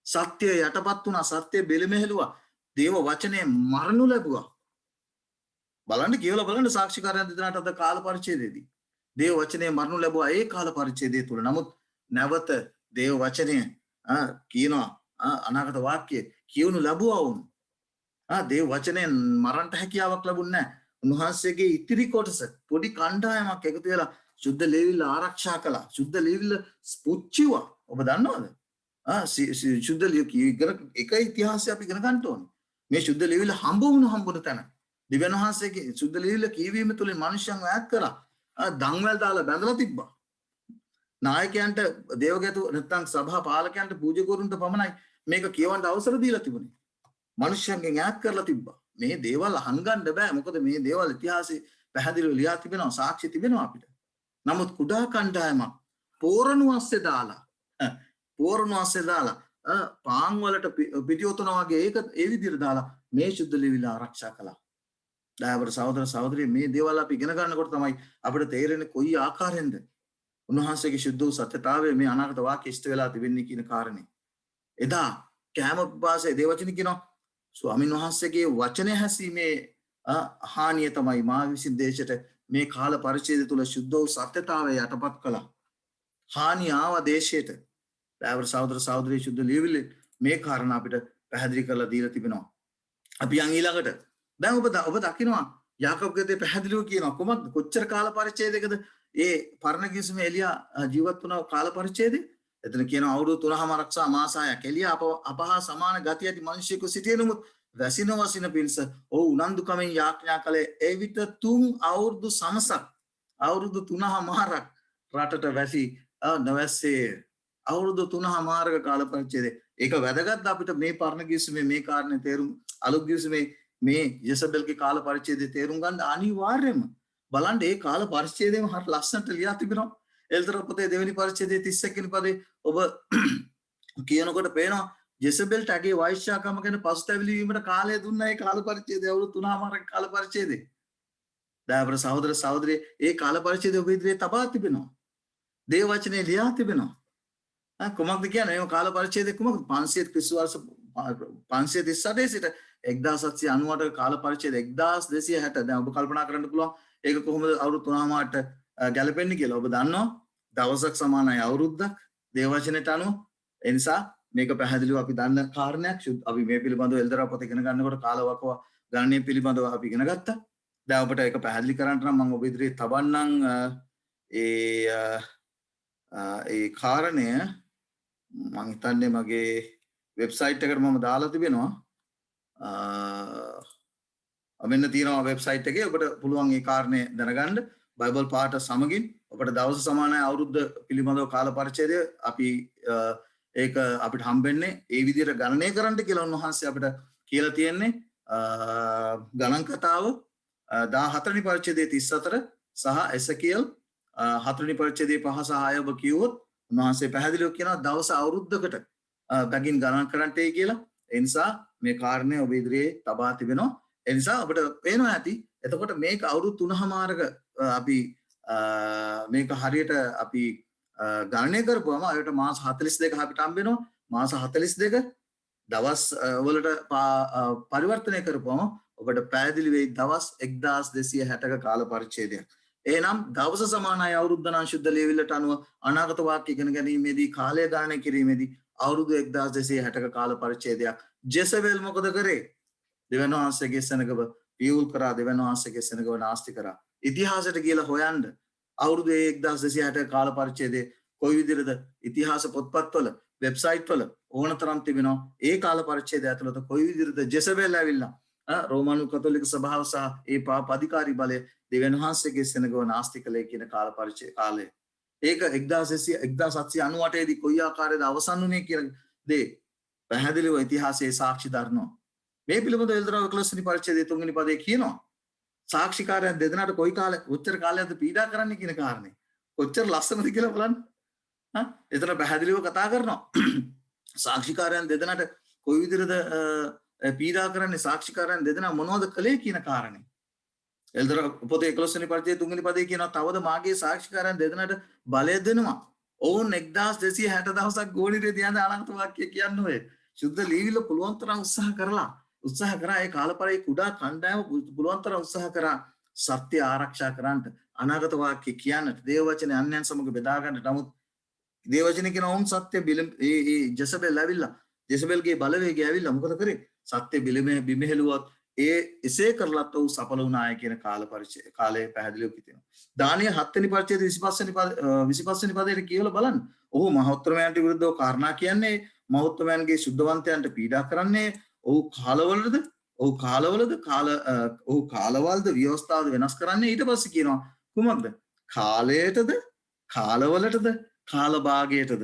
සත්‍ය යටපත් වුණා. සත්‍ය බෙලමෙහෙළුවා. දේව වචනේ මරණු ලැබුවා. බලන්න කියලා බලන්න සාක්ෂිකාරයන් දෙදෙනාට අද කාල පරිච්ඡේදයේදී දේව වචනේ මරණු ලැබුවා ඒ කාල පරිච්ඡේදය තුල. නමුත් නැවත දේව වචනය කියනවා අනාගත වාක්‍ය කියවනු ලැබුවා වුන්. දේව වචනේ මරන්නට හැකියාවක් ලැබුණේ නැහැ. උන්වහන්සේගේ ඉතිරි කොටස පොඩි කණ්ඩායමක් එකතු වෙලා සුද්ධ ලේවිල්ල ආරක්ෂා කළා. සුද්ධ ලේවිල්ල පුච්චුවා. ඔබ දන්නවද? සුද්ධ ලේවිල්ල එක ඉතිහාසය අපි ඉගෙන ගන්න ඕනේ. මේ සුද්ධ ලේවිල්ල හම්බුන තැන දිව්‍යන් වහන්සේගේ සුද්ධ ලේවිල්ල කියවීම තුළින් මිනිසයන්ව ඈත් කරා. දන්වැල් දාලා බැඳලා තිබ්බා. නායකයන්ට දේවගතු නැත්නම් සභා පාලකයන්ට පූජකවරුන්ට පමණයි මේක කියවන්න අවසර දීලා තිබුණේ. මිනිසයන්ගෙන් ඈත් කරලා තිබ්බා. මේ දේවල් අහංගන්න බෑ. මොකද මේ දේවල් ඉතිහාසයේ පැහැදිලිව ලියා තිබෙනවා, සාක්ෂි තිබෙනවා අපිට. නමුත් කුඩා කණ්ඩායමක් පෝරණු ASCII දාලා පාන් වලට පිටියොතන වගේ ඒක ඒ විදිහට දාලා මේ සුද්ධ ලේවිල්ල ආරක්ෂා කළා. දයාවර සහෝදර සහෝදරිය මේ දේවල් අපි ඉගෙන ගන්නකොට තමයි අපිට තේරෙන්නේ කොයි ආකාරයෙන්ද උන්වහන්සේගේ ශුද්ධ වූ සත්‍යතාවය මේ අනාගත වාක්‍ය ඉෂ්ට වෙලා තිබෙන්නේ කියන කාරණේ. එදා කෑම පිපාසයේ දේවචන කියනවා ස්වාමීන් වහන්සේගේ වචනය හැසීමේ හානිය තමයි මා විසින් දේශයට මේ කාල පරිච්ඡේදය තුල ශුද්ධ වූ සත්‍යතාවය යටපත් කළා. හානිය ආව දේශයට. දයාවර සහෝදර සහෝදරිය ශුද්ධ ලේවිල්ල මේ කාරණා අපිට පැහැදිලි කරලා දීලා තිබෙනවා. අපි යන් ඊළඟට දැන් ඔබ දකිනවා යාකෝබ්ගේ පැහැදිලිව කියනවා කොහොමද කොච්චර කාල පරිච්ඡේදයකද ඒ පරණ කිවිසුමේ එලියා ජීවත් වුණ කාල පරිච්ඡේදය. එතන කියනවා අවුරුදු 3මාරක් සහ මාස 6ක් එලියා අපහා සමාන ගති ඇති මිනිසෙකු සිටිනමුත් වැසින වසින පිණිස ඔහු උනන්දුකමෙන් යාඥා කළේ ඒ විට 3 අවුරුදු සමසක් අවුරුදු 3මාරක් රටට වැසි නොවැස්සේ අවුරුදු 3මාරක කාල පරිච්ඡේදය. ඒක වැදගත් අපිට මේ පරණ කිවිසුමේ මේ කාරණේ තේරුම් අලුත් කිවිසුමේ මේ යසබෙල්ගේ කාල පරිච්ඡේදය තේරුම් ගන්න අනිවාර්යයෙන්ම බලන්න ඒ කාල පරිච්ඡේදයම හරිය ලස්සනට ලියා තිබෙනවා. එල්තර පොතේ දෙවෙනි පරිච්ඡේදයේ 31 වෙනි පදේ ඔබ කියනකොට පේනවා යසබෙල්ට අගේ වෛශ්‍යාකම ගැන පසුතැවිලි වීමට කාලය දුන්නා ඒ කාල පරිච්ඡේදය අවුරුදු 3මාරක කාල පරිච්ඡේදය. දයාවර සහෝදර සහෝදරිය ඒ කාල පරිච්ඡේදය ඔබ ඉදිරියේ තබා තිබෙනවා. දේව වචනේ ලියා තිබෙනවා. කොහොමද කියන්නේ මේ කාල පරිච්ඡේදය කොහොමද 500 ක්‍රිස්තු වර්ෂ 538 සිට 1798 කාල පරිච්ඡේද 1260. දැන් ඔබ කල්පනා කරන්න පුළුවන් ඒක කොහොමද අවුරුදු 3මාරට ගැලපෙන්නේ කියලා. ඔබ දන්නවා දවසක් සමානයි අවුරුද්දක් දේව වචනයට අනුව. ඒ නිසා මේක පැහැදිලිව අපි දන්න කාරණයක්. අපි මේ පිළිබඳව එල්දරා පොත ඉගෙන ගන්නකොට කාලවකව ගණනය පිළිබඳව අපි ඉගෙන ගත්තා. දැන් ඔබට ඒක පැහැදිලි කරන්න නම් මම ඔබ ඉදිරියේ තබන්නම් ඒ කාරණය. මම හිතන්නේ මගේ වෙබ්සයිට් එකට මම දාලා තිබෙනවා. මෙන්න තියෙනවා වෙබ්සයිට් එකේ ඔබට පුළුවන් ඒ කාරණේ දැනගන්න. බයිබල් පාඨ සමගින් ඔබට දවස සමානයි අවුරුද්ද පිළිබඳව කාල පරිච්ඡේදය අපි ඒක අපිට හම්බෙන්නේ ඒ විදිහට ගණනය කරන්න කියලා උන්වහන්සේ අපිට කියලා තියෙන්නේ ගණන් කතාව 14 වෙනි පරිච්ඡේදයේ 34 සහ එසකියල් 4 වෙනි පරිච්ඡේදයේ 5 සහ 6 ඔබ කිව්වොත් උන්වහන්සේ පැහැදිලිව කියනවා දවස් අවුරුද්දකට බැගින් ගණන් කරන්නටයි කියලා. ඒ නිසා මේ කාරණය ඔබ ඉදිරියේ තබා තිබෙනවා. ඒ නිසා අපිට පේනවා ඇති එතකොට මේක අවුරුදු 3මාරක අපි මේක හරියට අපි ගණනය කරපුවම අයට මාස 42 අපිට හම්බ වෙනවා. මාස 42 දවස් වලට පරිවර්තනය කරපුවම ඔබට පැහැදිලි වෙයි දවස් 1260ක කාල පරිච්ඡේදයක්. එහෙනම් දවස සමානයි අවුරුද්ද නම් ශුද්ධ ලියවිල්ලට අනුව අනාගත වාක්‍ය ඉගෙන ගැනීමේදී කාලය ගණනය කිරීමේදී අවුරුදු 1260ක කාල පරිච්ඡේදයක්. ජෙසබෙල් මොකද කරේ? දෙවියන් වහන්සේගේ සෙනගව පියුල් කරා, දෙවියන් වහන්සේගේ සෙනගව නාස්ති කරා. ඉතිහාසයට කියලා හොයන්න අවුරුදු 1260ක කාල පරිච්ඡේදයේ කොයි විදිහටද ඉතිහාස පොත්පත්වල වෙබ්සයිට් වල ඕනතරම් තිබෙනවා. ඒ කාල පරිච්ඡේදය ඇතුළත කොයි විදිහටද ජෙසබෙල් ඇවිල්ලා රෝමානු කතෝලික සභාව සහ ඒ පාප අධිකාරී බලය දෙවියන් වහන්සේගේ සෙනගව නාස්ති කළේ කියන කාල පරිච්ඡේද කාලය. ඒක 1798 දී කොයි ආකාරයේද අවසන් වුනේ කියන දේ පැහැදිලිව ඉතිහාසයේ සාක්ෂි දරනවා. මේ පිළිබඳව එල්දරාව 11 වෙනි පරිච්ඡේදයේ 3 වෙනි පදයේ කියනවා සාක්ෂිකාරයන් දෙදෙනාට කොයි කාලේ උච්චර කාලයක්ද පීඩා කරන්නේ කියන කාරණේ. කොච්චර ලස්සනද කියලා බලන්න. එතන පැහැදිලිව කතා කරනවා. සාක්ෂිකාරයන් දෙදෙනාට කොයි විදිහටද පීඩා කරන්නේ, සාක්ෂිකාරයන් දෙදෙනා මොනවද කළේ කියන කාරණේ. එල්දරාව පොතේ 11 වෙනි පරිච්ඡේදයේ 3 වෙනි පදයේ කියනවා තවද මාගේ සාක්ෂිකාරයන් දෙදෙනාට බලය දෙනවා. ඔවුන් 1260 දවසක් ගෝණිරේ තියන අනාගත වාක්‍ය කියන්නේ ඔය. සුද්ධ ලීවිල පුළුවන් තරම් උත්සාහ කරා ඒ කාලපරේ කුඩා කණ්ඩායම පුළුවන් තරම් උත්සාහ කරා සත්‍ය ආරක්ෂා කරන්නට අනාගත වාක්‍ය කියන්නට දේව වචනේ අන්‍යයන් සමග බෙදා ගන්නට. නමුත් දේව වචනේ කියන ඔවුන් සත්‍ය ඒ ජෙසබෙල් ඇවිල්ලා ජෙසබෙල්ගේ බලවේගය ඇවිල්ලා මොකද කරේ? සත්‍ය බිමහෙලුවත් ඒ එසේ කරලත් ඔහු සඵල වුණාය කියන කාලය පැහැදිලිව කියනවා. දානියල් 7 වෙනි පරිච්ඡේදයේ 25 වෙනි පදයට කියවලා බලන්න. ඔහු මහෞත්‍රමයන්ට විරුද්ධව කාරණා කියන්නේ මහෞත්‍රමයන්ගේ සුද්ධවන්තයන්ට පීඩා කරන්නේ ඔහු කාලවලද ව්‍යවස්ථාවද වෙනස් කරන්නේ. ඊට පස්සේ කියනවා කුමක්ද? කාලයටද කාලවලටද කාලභාගයටද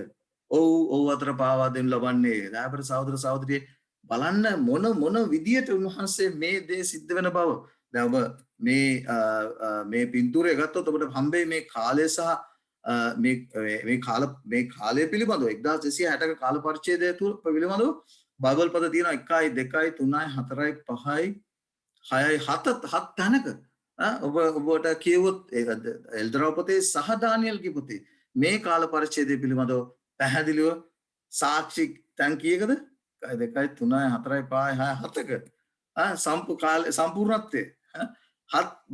ඔව් අතර පාවා දෙනු ලබන්නේ. දායපර සහෝදර සහෝදරියේ බලන්න මොන විදියට උන්වහන්සේ මේ දේ සිද්ධ වෙන බව. දැන් ඔබ මේ පින්තූරය ගත්තොත් ඔබට හම්බෙයි මේ කාලය සහ මේ කාලය පිළිබඳව 1260ක කාල පරිච්ඡේදය පිළිබඳව බයිබල් පද තියෙනවා 1යි 2යි 3යි 4යි 5යි 6යි 7 තැනක. ඔබට කියවොත් ඒකද එල්දරාව පොතේ සහ දානියල්ගේ පොතේ මේ කාල පරිච්ඡේදය පිළිබඳව පැහැදිලිව සාක්ෂි තැන් කීයකද? 1 2යි 3යි 4යි 5යි 6යි 7ක සම්පූර්ණත්වයේ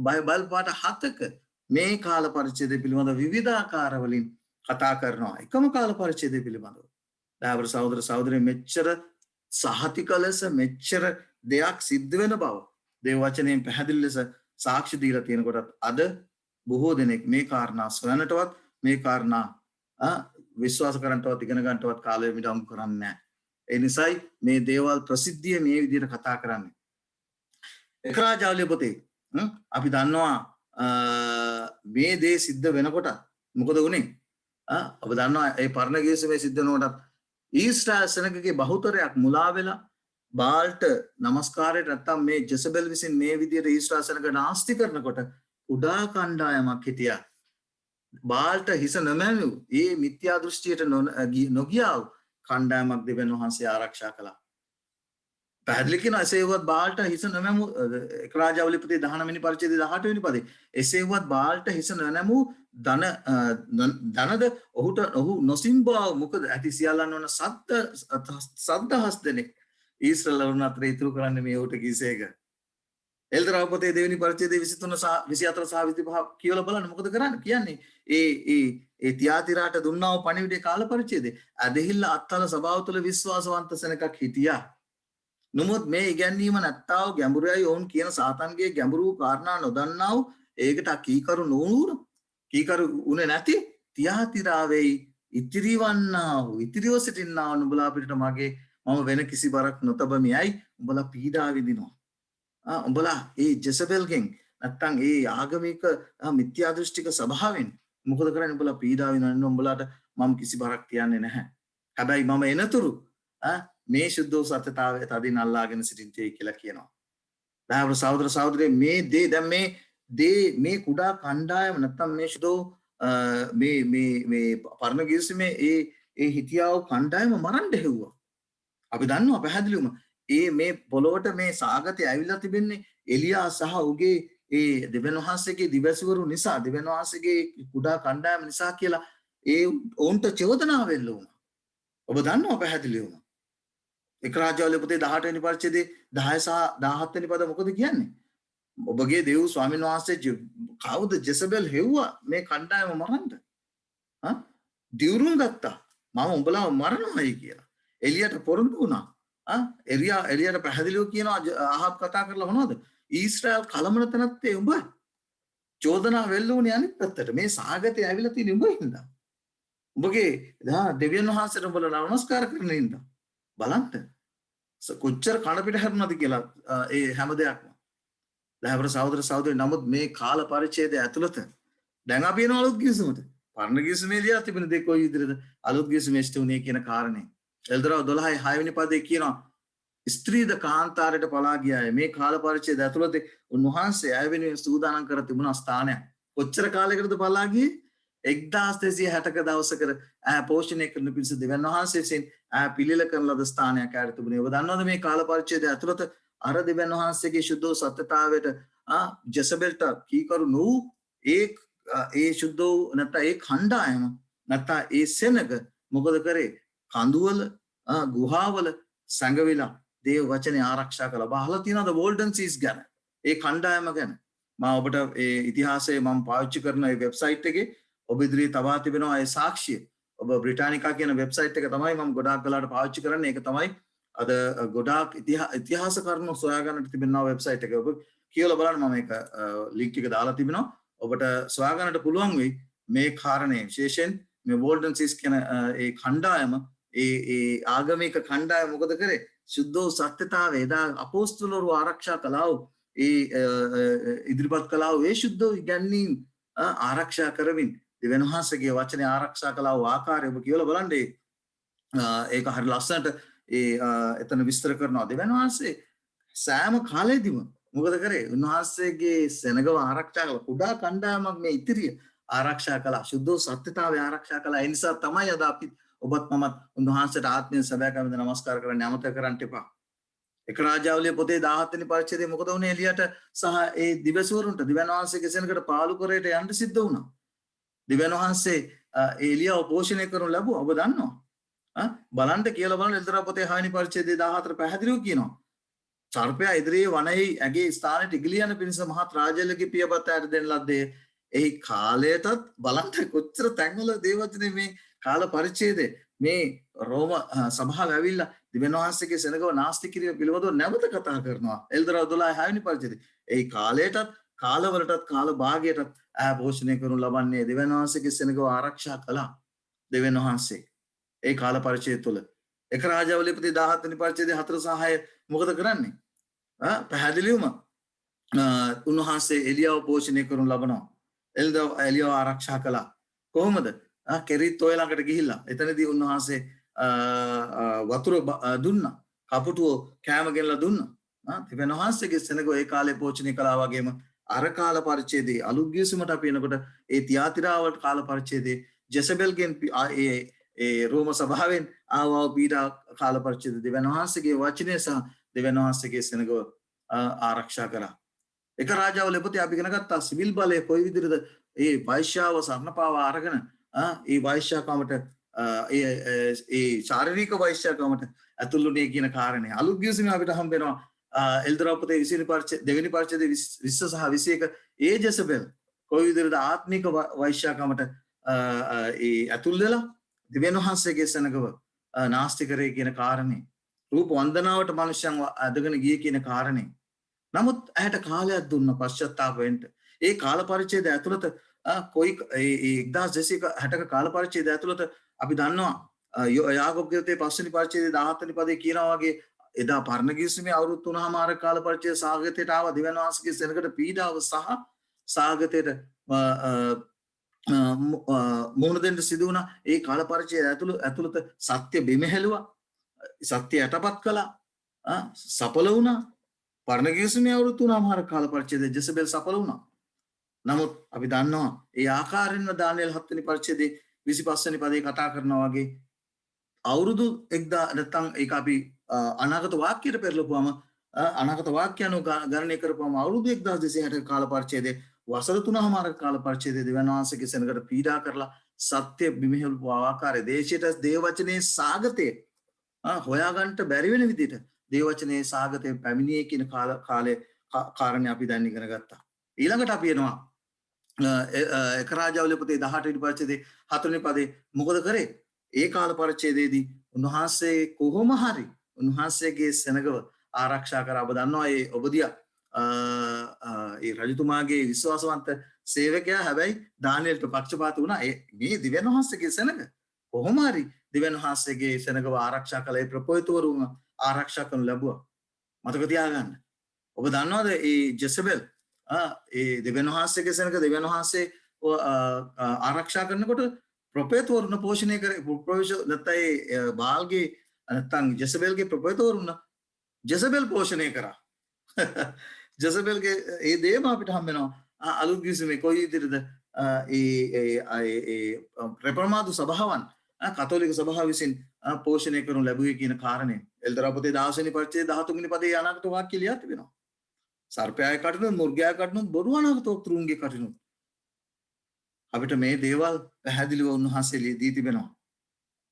බයිබල් පාඩ 7ක මේ කාල පරිච්ඡේදය පිළිබඳව විවිධාකාර වලින් කතා කරනවා. එකම කාල පරිච්ඡේදය පිළිබඳව. දායවර සහෝදර සහෝදරයෝ මෙච්චර සහතික ලෙස මෙච්චර දෙයක් සිද්ධ වෙන බව දේව වචනයෙන් පැහැදිලි ලෙස සාක්ෂි දීලා තියෙනකොට අද බොහෝ දෙනෙක් මේ කාරණා සොයනටවත් මේ කාරණා විශ්වාස කරන්නටවත් ඉගෙන ගන්නටවත් කාලය විඩංගු කරන්නේ නැහැ. ඒ නිසායි මේ දේවල් ප්‍රසිද්ධිය මේ විදිහට කතා කරන්නේ. එක රාජාවලිය පොතේ අපි දන්නවා මේ දේ සිද්ධ වෙනකොට මොකද වුනේ? ඔබ දන්නවා ඒ පරණ ගිවිසුමේ සිද්ධ වෙනකොට ඊශ්‍රායල් සෙනගගේ බහුතරයක් මුලා වෙලා බාල්ට නමස්කාරයට නැත්තම් මේ ජෙසබෙල් විසින් මේ විදිහට ඊශ්‍රායල් සෙනග නාස්ති කරනකොට උඩා කණ්ඩායමක් හිටියා. බාල්ට හිස නොමැනු ඒ මිත්‍යා දෘෂ්ටියට නොගියා කණ්ඩායමක් දෙවියන් වහන්සේ ආරක්ෂා කළා. පැහැදිලි කියන එසේවත් බාල්ට හිස නොමැමු එක රාජාවලිය පොතේ 19 වෙනි පරිච්ඡේදයේ 18 වෙනි පදේ එසේවත් බාල්ට හිස නොනැමු දනද ඔහු නොසිම්බව මොකද ඇති සියල්ලන් වන සද්දහස් දෙනෙක් ඊශ්‍රායල් වරුන් අතර ඉතුරු කරන්නේ මේ ඔහුට කිසේක. එල්දරාව පොතේ දෙවෙනි පරිච්ඡේදයේ 23 සහ 24 සහ 25 කියවලා බලන්න මොකද කරන්නේ කියන්නේ ඒ තියාතිරාට දුන්නා වූ පණිවිඩේ කාල පරිච්ඡේදයේ ඇදහිල්ල අත්තල සභාව තුළ විශ්වාසවන්ත සෙනඟක් හිටියා. නමුත් මේ ඉගැන්වීම නැත්තා වූ ගැඹුරයි ඔවුන් කියන සාතන්ගේ ගැඹුරු කාරණා නොදන්නා වූ ඒකට කීකරු නොවුණු කීකරු උනේ නැති තියාතිරාවේ ඉතිරිවන්නා වූ ඉතිරිව සිටින්නා වූ නුඹලා අපිට මගේ මම වෙන කිසි බරක් නොතබමියයි උඹලා පීඩා විඳිනවා. උඹලා ඒ ජෙසබෙල්ගෙන් නැත්තම් ඒ ආගමික මිත්‍යා දෘෂ්ටික ස්වභාවයෙන් මොකද කරන්නේ? උඹලා පීඩා විඳිනවා. උඹලාට මම කිසි බරක් තියන්නේ නැහැ. හැබැයි මම එනතුරු මේ සුද්ධෝ සත්‍යතාවය තදින් අල්ලාගෙන සිටින්නේ කියලා කියනවා. දහවර සහෝදර සහෝදරයෝ මේ දේ දැන් මේ කුඩා කණ්ඩායම නැත්තම් මේ සුද්ධෝ මේ පරණ ගිවිසුමේ ඒ හිටියාව කණ්ඩායම මරන්න හෙව්වා. අපි දන්නවා පැහැදිලිවම මේ පොළොවට මේ සාගතය ඇවිල්ලා තිබෙන්නේ එලියා සහ උගේ ඒ දෙවියන් වහන්සේගේ දිවැසිවරු නිසා දෙවියන් වහන්සේගේ කුඩා කණ්ඩායම නිසා කියලා ඔවුන්ට චෝදනාව වෙන්න වුණා. ඔබ දන්නවා පැහැදිලිවම. එක රාජ්‍යවල පොතේ 18 වෙනි පරිච්ඡේදයේ 10 සහ 17 වෙනි පද මොකද කියන්නේ? ඔබගේ දේව ස්වාමීන් වහන්සේ කවුද ජෙසබෙල් හෙව්වා මේ කණ්ඩායම මරන්න? දිවුරුම් ගත්තා. මම උඹලා මරනවායි කියලා. එලියට පොරොන්දු වුණා. එලියට පැහැදිලිව කියනවා අහබ් කතා කරලා මොනවද? ඊශ්‍රායල් කලමන තැනත්තේ උඹ චෝදනා වෙල්ල උනේ අනිත් පැත්තට. මේ සාගතේ ඇවිල්ලා තියෙන උඹ හින්දා. උඹගේ දෙවියන් වහන්සේට උඹලා නමස්කාර කරන හින්දා. බලන්න. කොච්චර කන පිට හැරුණාද කියලා ඒ හැම දෙයක්ම. දහවර සහෝදර සහෝදරි නමුත් මේ කාල පරිච්ඡේදය ඇතුළත දැන් අපි යන අලුත් ගිවිසුමට පරණ ගිවිසුමේ ලියලා තිබෙන දේ කොයි විදිහටද අලුත් ගිවිසුමේ ඉෂ්ට උනේ කියන කාරණේ. එල්දරව 12 6 වෙනි පදේ කියනවා ස්ත්‍රීද කාන්තාරයට පලා ගියාය. මේ කාල පරිච්ඡේදය ඇතුළත උන්වහන්සේ අය වෙනුවෙන් සූදානම් කර තිබුණ ස්ථානයක්. කොච්චර කාලයකටද පලා ගියේ? 1460ක දවසකට පෝෂණය කරන පිණිස දෙවියන් වහන්සේ විසින් පිළිල කරන ලද ස්ථානයක් ඇයට තිබුණේ. ඔබ දන්නවද මේ කාල පරිච්ඡේදය ඇතුළත අර දෙවියන් වහන්සේගේ සුද්ධ සත්‍යතාවයට ජෙසබෙල්ට කීකරු වූ ඒ සුද්ධ නැත්නම් ඒ කණ්ඩායම නැත්නම් ඒ සෙනග මොකද කරේ? කඳුවල ගුහාවල සංගවිලා දේව වචනේ ආරක්ෂා කළා. බහලා තියනද වෝල්ඩන් සීස් ගැන ඒ කණ්ඩායම ගැන මම ඔබට ඒ ඉතිහාසයේ මම පාවිච්චි කරන ඒ වෙබ්සයිට් එකේ ඔබ ඉදිරියේ තබා තිබෙනවා ඒ සාක්ෂිය. ඔබ බ්‍රිටානිකා කියන වෙබ්සයිට් එක තමයි මම ගොඩාක් වෙලාවට පාවිච්චි කරන්නේ. ඒක තමයි අද ගොඩාක් ඉතිහාස කරුණු සොයා ගන්නට තිබෙනවා වෙබ්සයිට් එක. ඔබ කියලා බලන්න මම ඒක ලින්ක් එක දාලා තිබෙනවා. ඔබට සොයා ගන්නට පුළුවන් වෙයි මේ කාරණේ විශේෂයෙන් මේ වෝල්ඩන් සීස් කියන ඒ කණ්ඩායම ඒ ආගමික කණ්ඩායම මොකද කරේ? සුද්ධෝ සත්‍යතාවය එදා අපෝස්තලවරු ආරක්ෂා කළා වූ ඉදිරිපත් කළා වූ ඒ සුද්ධෝ ඉගැන්වීම් ආරක්ෂා කරමින් දෙවියන් වහන්සේගේ වචනේ ආරක්ෂා කළා වූ ආකාරය ඔබ කියලා බලන්න. ඒක හරි ලස්සනට එතන විස්තර කරනවා. දෙවියන් වහන්සේ සෑම කාලෙදිම මොකද කරේ? උන්වහන්සේගේ සෙනගව ආරක්ෂා කළා. කුඩා කණ්ඩායමක් මේ ඉතිරිය ආරක්ෂා කළා. සුද්ධෝ සත්‍යතාවය ආරක්ෂා කළා. ඒ නිසා තමයි අද අපි ඔබත් මමත් උන්වහන්සේට ආත්මයෙන් සැබෑකමෙන් නමස්කාර කරන්න අමතක කරන්න එපා. එක රාජාවලිය පොතේ 17 වෙනි පරිච්ඡේදයේ මොකද වුනේ? එලියට සහ ඒ දිවසවරුන්ට දෙවියන් වහන්සේගේ සෙනඟට පාලු කරේට යන්න සිද්ධ වුණා. දෙවියන් වහන්සේ එලියව පෝෂණය කරනු ලැබුවා. ඔබ දන්නවා. බලන්න කියලා බලන එල්දරා පොතේ 6 වෙනි පරිච්ඡේදයේ 14 පැහැදිලිව කියනවා. සර්පයා ඉදිරියේ වනයේ ඇගේ ස්ථානයට ඉගිලියන පිණිස මහත් රාජ්‍යලගේ පියපතට දෙන ලද්දේ. එහි කාලයටත් බලන්න කොච්චර තැන්වල දේවචනේ මේ කාල පරිච්ඡේදයේ මේ රෝම සභාව ඇවිල්ලා දෙවියන් වහන්සේගේ සෙනඟව නාස්ති කිරීම පිළිබඳව නැවත කතා කරනවා. එල්දරා 12 6 වෙනි පරිච්ඡේදයේ. එහි කාලයටත් කාලවලටත් කාල භාගයටත් පෝෂණය කරනු ලබන්නේ දෙවියන් වහන්සේගේ සෙනඟව ආරක්ෂා කළා. දෙවියන් වහන්සේ ඒ කාල පරිච්ඡේදය තුළ එක රාජාවලිය පොතේ 17 වෙනි පරිච්ඡේදයේ 4 සහ 6 මොකද කරන්නේ? පැහැදිලිවම උන්වහන්සේ එලියාව පෝෂණය කරනු ලබනවා. එලියාව ආරක්ෂා කළා. කොහොමද? කෙරිත් ඔය ළඟට ගිහිල්ලා එතනදී උන්වහන්සේ වතුර දුන්නා. කපුටුව කෑම ගෙනලා දුන්නා. දෙවියන් වහන්සේගේ සෙනඟ ඒ කාලේ පෝෂණය කළා වගේම අර කාල පරිච්ඡේදයේ අලුත් ගිවිසුමට අපි එනකොට ඒ තියාතිරාවට කාල පරිච්ඡේදයේ ජෙසබෙල්ගෙන් ඒ රෝම සභාවෙන් ආවා පීඩා කාල පරිච්ඡේදය දෙවියන් වහන්සේගේ වචනය සහ දෙවියන් වහන්සේගේ සෙනඟව ආරක්ෂා කරා. එක රාජාවල පොතේ අපි ඉගෙන ගත්තා සිවිල් බලය කොයි විදිහටද ඒ වෛශ්‍යාව සරණපාව අරගෙන ඒ වෛශ්‍යාකමට ඒ ශාරීරික වෛශ්‍යාකමට ඇතුළුනේ කියන කාරණේ අලුත් ගිවිසුමේ අපිට හම්බ වෙනවා. එල්දරා පොතේ 20 දෙවෙනි පරිච්ඡේදයේ 20 සහ 21 ඒ ජෙසබෙල් කොයි විදිහටද ආත්මික වෛශ්‍යාකමට ඒ ඇතුල් වෙලා දෙවියන් වහන්සේගේ සෙනඟව නාස්ති කරේ කියන කාරණේ රූප වන්දනාවට මිනිසයන් අදගෙන ගියේ කියන කාරණේ. නමුත් ඇයට කාලයක් දුන්න පශ්චාත්තාප වෙන්න. ඒ කාල පරිච්ඡේදය ඇතුළත කොයි ඒ 1260ක කාල පරිච්ඡේදය ඇතුළත අපි දන්නවා යාකෝබ්ගේ පොතේ 5 වෙනි පරිච්ඡේදයේ 17 වෙනි පදේ කියනවා වගේ එදා පරණ ගිවිසුමේ අවුරුදු 3මාර කාල පරිච්ඡේද සාගතයට ආව දෙවියන් වහන්සේගේ සෙනඟට පීඩාව සහ සාගතයට මුහුණ දෙන්න සිදු වුණා. ඒ කාල පරිච්ඡේදය ඇතුළත සත්‍ය බිම හැලුවා. සත්‍ය යටපත් කළා. සඵල වුණා. පරණ කිවිසුමේ අවුරුදු 3මාර කාල පරිච්ඡේදයේ ජෙසබෙල් සඵල වුණා. නමුත් අපි දන්නවා ඒ ආකාරයෙන්ම දානියෙල් 7 වෙනි පරිච්ඡේදයේ 25 වෙනි පදේ කතා කරනවා වගේ අවුරුදු 1000 නැත්නම් ඒක අපි අනාගත වාක්‍යයට පෙරලපුවම අනාගත වාක්‍ය අනුව ගණනය කරපුවම අවුරුදු 1260 කාල පරිච්ඡේදයේ වසර 3මාර කාල පරිච්ඡේදයේ දෙවියන් වහන්සේගේ සෙනඟට පීඩා කරලා සත්‍ය බිමිහෙලපු ආකාරය දේශයට දේව වචනේ සාගතේ හොයාගන්න බැරි වෙන විදිහට දේව වචනේ සාගතේ පැමිණියේ කියන කාලේ කාරණේ අපි දැන් ඉගෙන ගත්තා. ඊළඟට අපි එනවා එක රාජාවලිය පොතේ 18 වෙනි පරිච්ඡේදයේ 4 වෙනි පදේ මොකද කරේ? ඒ කාල පරිච්ඡේදයේදී උන්වහන්සේ කොහොම හරි උන්වහන්සේගේ සෙනගව ආරක්ෂා කර ඔබ දන්නවා ඒ ඔබදියා ඒ රජතුමාගේ විශ්වාසවන්ත සේවකයා හැබැයි දානියෙල්ට පක්ෂපාත වුණා. මේ දිව්‍යන් වහන්සේගේ සෙනග කොහොම හරි දිව්‍යන් වහන්සේගේ සෙනගව ආරක්ෂා කළ ඒ ප්‍රපෝයිතවරුන් ආරක්ෂා කරනු ලැබුවා. මතක තියාගන්න. ඔබ දන්නවද ඒ ජෙසබෙල් ඒ දිව්‍යන් වහන්සේගේ සෙනග දිව්‍යන් වහන්සේ ආරක්ෂා කරනකොට ප්‍රපෝයිතවරුන් පෝෂණය කරේ නැත්නම් බාල්ගේ නැත්නම් ජෙසබෙල්ගේ ප්‍රපෝයිතවරුන් ජෙසබෙල් පෝෂණය කරා. ජෙසබෙල්ගේ ඒ දේම අපිට හම්බ වෙනවා අලුත් කිවිසුමේ කොයි විදිහටද ඒ රෙපර්මාදු සභාවන් කතෝලික සභාව විසින් පෝෂණය කරනු ලැබුවේ කියන කාරණය එල්දරා පොතේ 16 වෙනි පරිච්ඡේදයේ 13 වෙනි පදේ අනාගත වාක්‍ය ලියා තිබෙනවා. සර්පයාගේ කටිනුත් මුර්ගයාගේ කටිනුත් බොරු අනාගත වක්තෘන්ගේ කටිනුත් අපිට මේ දේවල් පැහැදිලිව උන්වහන්සේ දී තිබෙනවා.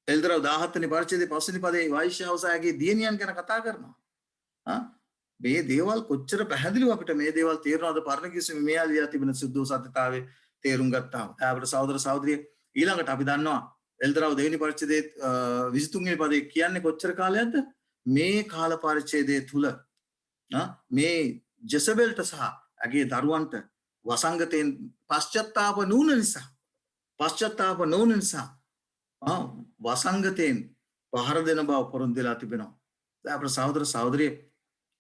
එල්දරා 17 වෙනි පරිච්ඡේදයේ 5 වෙනි පදේ වෛශ්‍යවසායගේ දියණියන් ගැන කතා කරනවා. මේ දේවල් කොච්චර පැහැදිලිව අපිට මේ දේවල් තේරෙනවද පරණ කිවිසුමේ මේ ආලියා තිබෙන සුද්ධ සත්‍යතාවයේ තේරුම් ගත්තාම. අපිට සහෝදර සහෝදරිය ඊළඟට අපි දන්නවා එල්දරාව දෙවෙනි පරිච්ඡේදයේ 23 වෙනි පදේ කියන්නේ කොච්චර කාලයක්ද? මේ කාල පරිච්ඡේදයේ තුල මේ ජෙසබෙල්ට සහ ඇගේ දරුවන්ට වසංගතයෙන් පශ්චත්තාප නොවුන නිසා වසංගතයෙන් පහර දෙන බව පොරොන්දු වෙලා තිබෙනවා. අපේ සහෝදර සහෝදරිය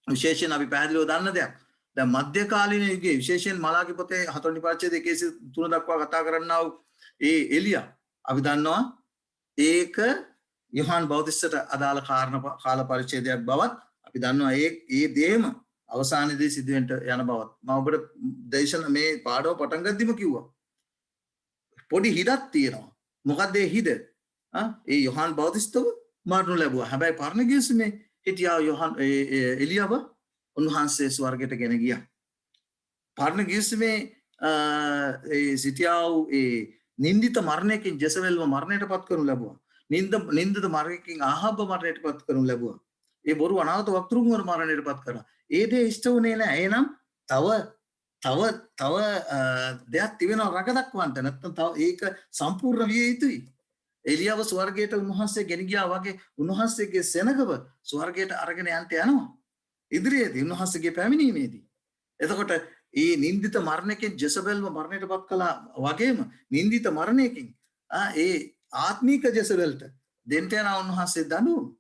විශේෂයෙන් අපි පැහැදිලිව දන්න දෙයක්. දැන් මධ්‍යකාලීන යුගයේ විශේෂයෙන් මලාකි පොතේ 4 වෙනි පරිච්ඡේදයේ 1:3 දක්වා කතා කරන්නා වූ ඒ එලියා අපි දන්නවා ඒක යොහාන් බෞතිස්තට අදාළ කාල පරිච්ඡේදයක් බවත් අපි දන්නවා ඒ දේම අවසානයේදී සිදුවෙන්න යන බවත්. මම ඔබට දේශන මේ පාඩම පටන් ගද්දිම කිව්වා. පොඩි හිඩක් තියෙනවා. මොකක්ද ඒ හිඩ? ඒ යොහාන් බෞතිස්තව මරණු ලැබුවා. හැබැයි පරණ කිවිසුමේ හිටියා යොහාන් එලියාව උන්වහන්සේ ස්වර්ගයට ගෙන ගියා. පරණ කිවිසුමේ ඒ සිටියා වූ ඒ නින්දිත මරණයකින් ජෙසබෙල්ව මරණයට පත් කරනු ලැබුවා. නින්දිත මරණයකින් ආහාබ මරණයට පත් කරනු ලැබුවා. ඒ බොරු අනාගත වක්තෘන්ව මරණයට පත් කරා. ඒ දේ ඉෂ්ට වුණේ නැහැ. එහෙනම් තව දෙයක් තිබෙනවා රඟ දක්වන්න. නැත්නම් තව ඒක සම්පූර්ණ විය යුතුයි. එලියාව ස්වර්ගයට උන්වහන්සේ ගෙන ගියා වගේ උන්වහන්සේගේ සෙනගව ස්වර්ගයට අරගෙන යන්න යනවා. ඉදිරියේදී උන්වහන්සේගේ පැමිණීමේදී. එතකොට ඒ නින්දිත මරණයකින් ජෙසබෙල්ව මරණයට පත් කළා වගේම නින්දිත මරණයකින් ඒ ආත්මික ජෙසබෙල්ට දෙන්න යන උන්වහන්සේ දඬුවම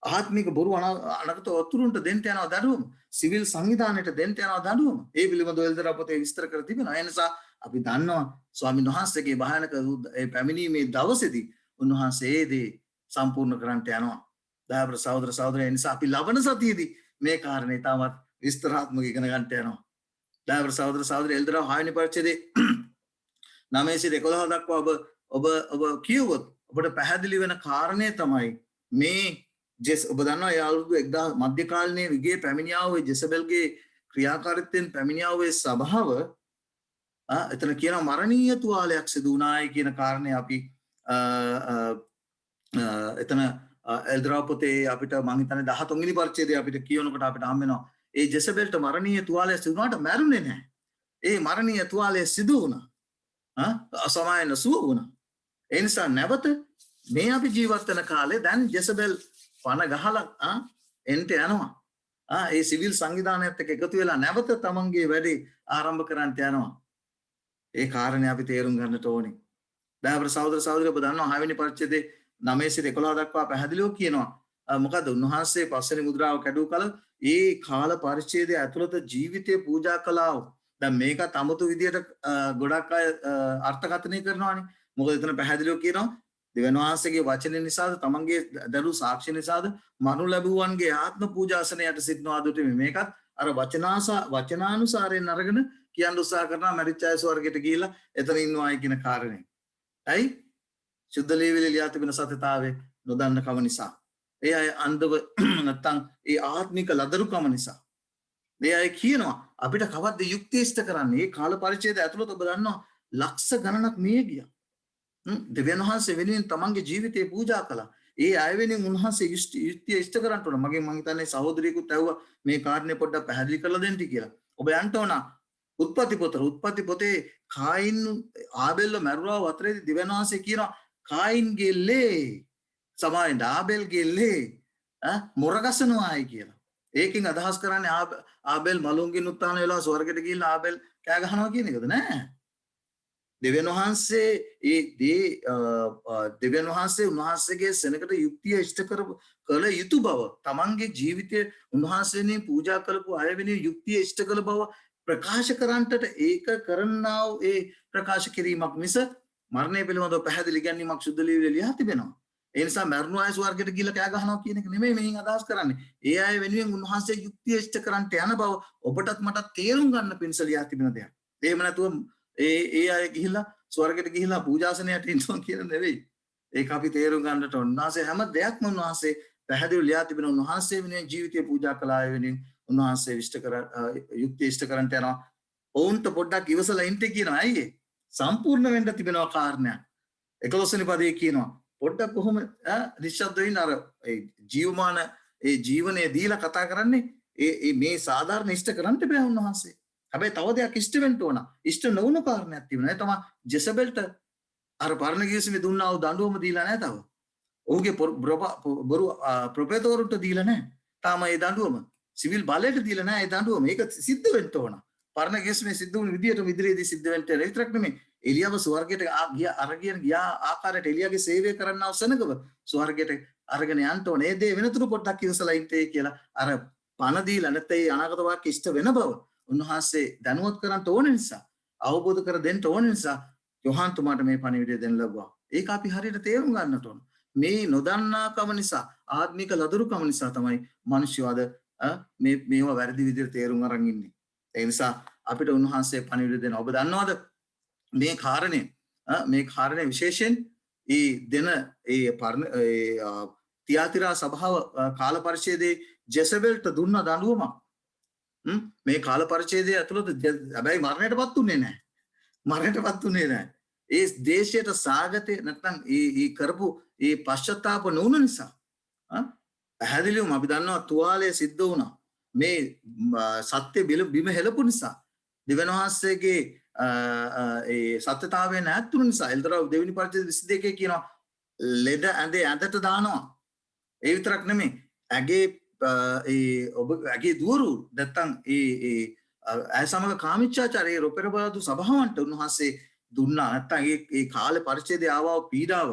ආත්මික බොරු අනාගත වතුරුන්ට දෙන්න යනවා දඬුවම සිවිල් සංවිධානයට දෙන්න යනවා දඬුවම ඒ පිළිබඳව එල්දරා පොතේ විස්තර කර තිබෙනවා. ඒ නිසා අපි දන්නවා ස්වාමීන් වහන්සේගේ භයානක ඒ පැමිණීමේ දවසේදී උන්වහන්සේ ඒ දේ සම්පූර්ණ කරන්නට යනවා. දායබ්‍ර සහෝදර සහෝදරයන් නිසා අපි ලබන සතියේදී මේ කාරණේ තාමත් විස්තරාත්මක ඉගෙන ගන්නට යනවා. දායබ්‍ර සහෝදර සහෝදරය එල්දරා 6 වෙනි පරිච්ඡේදයේ 9 සිට 11 දක්වා ඔබ කියවොත් ඔබට පැහැදිලි වෙන කාරණේ තමයි මේ ඔබ දන්නවා ඒ අවුරුදු 1000 මධ්‍යකාලීන යුගයේ පැමිණියා වූ ජෙසබෙල්ගේ ක්‍රියාකාරීත්වයෙන් පැමිණියා වූ සභාව එතන කියනවා මරණීය තුවාලයක් සිදු වුණායි කියන කාරණේ අපි එතන එල්දරා පොතේ අපිට මම හිතන්නේ 13 වෙනි පරිච්ඡේදයේ අපිට කියනකොට අපිට හම් වෙනවා ඒ ජෙසබෙල්ට මරණීය තුවාලය සිදු වුණාට මැරුණේ නැහැ. ඒ මරණීය තුවාලය සිදු වුණා. අසමායන සුව වුණා. ඒ නිසා නැවත මේ අපි ජීවත් වෙන කාලේ දැන් ජෙසබෙල් පන ගහලා එන්ට යනවා. ඒ සිවිල් සංවිධානයත් එක්ක එකතු වෙලා නැවත තමන්ගේ වැඩේ ආරම්භ කරන්නට යනවා. ඒ කාරණේ අපි තේරුම් ගන්නට ඕනේ. දායබ්‍ර සහෝදර සහෝදරියෝ ඔබ දන්නවා 6 වෙනි පරිච්ඡේදයේ 9 සිට 11 දක්වා පැහැදිලිව කියනවා. මොකද උන්වහන්සේ පස්වෙනි මුද්‍රාව කැඩූ කල ඒ කාල පරිච්ඡේදය ඇතුළත ජීවිතය පූජා කළා දැන් මේක තමුතු විදියට ගොඩක් අය අර්ථකථනය කරනවානේ. මොකද එතන පැහැදිලිව කියනවා දෙවියන් වහන්සේගේ වචන නිසාද තමන්ගේ දරු සාක්ෂි නිසාද මනු ලැබුවන්ගේ ආත්ම පූජාසනයට සිටිනවා දුටි මේකත් අර වචනානුසාරයෙන් අරගෙන කියන්න උත්සාහ කරනවා මරිච්ච අය ස්වර්ගයට ගිහිල්ලා එතන ඉන්නවායි කියන කාරණේ. ඇයි? සුද්ධ ලේවිලේ ලියා තිබෙන සත්‍යතාවය නොදන්න කම නිසා. ඒ අය අන්ධව නැත්තම් ඒ ආත්මික ලදරුකම නිසා. මේ අය කියනවා අපිට කවද්ද යුක්තිය ඉෂ්ට කරන්නේ? මේ කාල පරිච්ඡේදය ඇතුළත ඔබ දන්නවා ලක්ෂ ගණනක් මිය ගියා. දෙවියන් වහන්සේ වෙනුවෙන් තමන්ගේ ජීවිතේ පූජා කළා. ඒ අය වෙනුවෙන් උන්වහන්සේ යුක්තිය ඉෂ්ට කරන්න ඕන. මම හිතන්නේ සහෝදරියකුත් ඇහුවා මේ කාරණේ පොඩ්ඩක් පැහැදිලි කරලා දෙන්න කියලා. ඔබ යන්න ඕන උත්පත්ති පොතේ කායින් ආබෙල්ව මැරුවා වතරේදී දෙවියන් වහන්සේ කියනවා කායින්ගේ ලේ සමාවෙන්න ආබෙල්ගේ ලේ මොරගසනවායි කියලා. ඒකෙන් අදහස් කරන්නේ ආබෙල් මලුන්ගෙන් උත්තාන වෙලා ස්වර්ගයට ගිහිල්ලා ආබෙල් කෑ ගහනවා කියන එකද නෑ. දෙවියන් වහන්සේ දෙවියන් වහන්සේ උන්වහන්සේගේ සෙනඟට යුක්තිය ඉෂ්ට කළ යුතු බව තමන්ගේ ජීවිතයේ උන්වහන්සේනේ පූජා කරපු අය වෙනුවෙන් යුක්තිය ඉෂ්ට කළ බව ප්‍රකාශ කරන්නට ඒක කරන්නා වූ ඒ ප්‍රකාශ කිරීමක් මිස මරණය පිළිබඳව පැහැදිලි ගැනීමක් සුද්ධ ලේවිලේ ලියලා තිබෙනවා. ඒ නිසා මරණු අය ස්වර්ගයට ගිහිල්ලා කෑ ගහනවා කියන එක නෙමෙයි මෙහින් අදහස් කරන්නේ. ඒ අය වෙනුවෙන් උන්වහන්සේ යුක්තිය ඉෂ්ට කරන්නට යන බව ඔබටත් මටත් තේරුම් ගන්න පිණිස ලියා තිබෙන දෙයක්. එහෙම නැතුව ඒ අය ගිහිල්ලා ස්වර්ගයට ගිහිල්ලා පූජාසනයට ඉන්නවා කියන නෙවෙයි. ඒක අපි තේරුම් ගන්නට උන්වහන්සේ හැම දෙයක්ම උන්වහන්සේ පැහැදිලිව ලියා තිබෙන උන්වහන්සේ වෙනුවෙන් ජීවිතය පූජා කළා අය වෙනුවෙන් උන්වහන්සේ යුක්තිය ඉෂ්ට කරන්නට යනවා. ඔවුන්ට පොඩ්ඩක් ඉවසලා ඉන්න කියනවා. ඇයි ඒ? සම්පූර්ණ වෙන්න තිබෙනවා කාරණයක්. 11 වෙනි පදයේ කියනවා පොඩ්ඩක් කොහොම නිශ්ශබ්ද වෙන්න අර ජීවමාන ඒ ජීවනය දීලා කතා කරන්නේ මේ සාධාරණ ඉෂ්ට කරන්න බෑ උන්වහන්සේ. හැබැයි තව දෙයක් ඉෂ්ට වෙන්න ඕන. ඉෂ්ට නොවුණු කාරණයක් තිබුණා. ඒ තමයි ජෙසබෙල්ට අර පරණ ගිවිසුමේ දුන්නා වූ දඬුවම දීලා නැහැ තව. ඔහුගේ බොරු ප්‍රොපේතවරුන්ට දීලා නැහැ. තාම ඒ දඬුවම සිවිල් බලයට දීලා නැහැ ඒ දඬුවම. ඒක සිද්ධ වෙන්න ඕන. පරණ ගිවිසුමේ සිද්ධ වුණු විදියට ඉදිරියේදී සිද්ධ වෙන්න විතරක් නෙමෙයි. එලියාව ස්වර්ගයට ගියා ආකාරයට එලියාගේ සේවය කරන්නව සනගව ස්වර්ගයට අරගෙන යන්න ඕනේ. ඒ දේ වෙනතුරු පොඩ්ඩක් ඉවසලා ඉන්නේ කියලා අර පණ දීලා නැත්නම් ඒ අනාගත වාක්‍ය ඉෂ්ට වෙන බව උන්වහන්සේ දැනුවත් කරන්න ඕන නිසා අවබෝධ කර දෙන්න ඕන නිසා යොහාන් තුමාට මේ පණිවිඩය දෙන්න ලැබුවා. ඒක අපි හරියට තේරුම් ගන්නට ඕන. මේ නොදන්නාකම නිසා ආත්මික ලදරුකම නිසා තමයි මිනිස්සු අද මේවා වැරදි විදිහට තේරුම් අරන් ඉන්නේ. ඒ නිසා අපිට උන්වහන්සේ පණිවිඩය දෙන්න. ඔබ දන්නවද මේ කාරණේ විශේෂයෙන් ඒ දෙන ඒ තියාතිරා සභාව කාල පරිච්ඡේදයේ ජෙසබෙල්ට දුන්න දඬුවමක් මේ කාල පරිච්ඡේදය ඇතුළත හැබැයි මරණයටපත් උනේ නැහැ. ඒ දේශයට සාගතේ නැත්නම් ඒ කරපු ඒ පශ්චාත්තාප නොවුන නිසා පැහැදිලිවම අපි දන්නවා තුවාලය සිද්ධ වුණා. මේ සත්‍ය බිම හෙලපු නිසා දෙවියන් වහන්සේගේ ඒ සත්‍යතාවය නැතුණු නිසා එල්දරව් දෙවෙනි පරිච්ඡේද 22 කියනවා ලෙඩ ඇඳේ ඇඳට දානවා. ඒ විතරක් නෙමෙයි ඇගේ දුවරු නැත්තම් ඇය සමග කාමීච්ඡාචාරයේ රොපෙරබාදු සභාවන්ට උන්වහන්සේ දුන්නා. නැත්තම් ඒ කාලේ පරිච්ඡේදයේ ආවව පීඩාව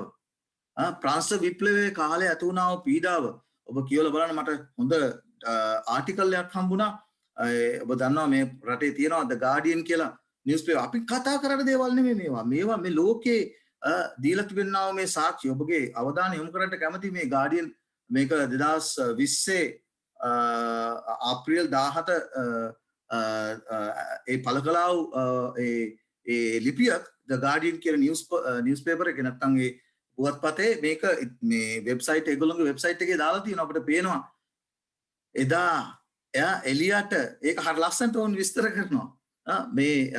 ප්‍රංශ විප්ලවයේ කාලේ ඇති වුණා වූ පීඩාව ඔබ කියවලා බලන්න. මට හොඳ ආටිකල් එකක් හම්බුණා. ඔබ දන්නවා මේ රටේ තියෙනවා ද ගාඩියන් කියලා නිවුස් පේපර්. අපි කතා කරන දේවල් නෙමෙයි මේවා මේ ලෝකේ දීලා තිබෙනා මේ සාක්ෂි. ඔබගේ අවධානය යොමු කරන්න කැමති මේ ගාඩියන් මේක 2020 අප්‍රේල් 17 ඒ පළ කළා වූ ඒ ලිපියක් ද ගාඩියන් කියන නිවුස් පේපර් එක නැත්තම් ඒ පුවත්පතේ මේක මේ වෙබ්සයිට් ඒගොල්ලෝගේ වෙබ්සයිට් එකේ දාලා තියෙනවා. අපිට පේනවා එදා එයා එලියට ඒක හරිය ලස්සනට උන් විස්තර කරනවා. මේ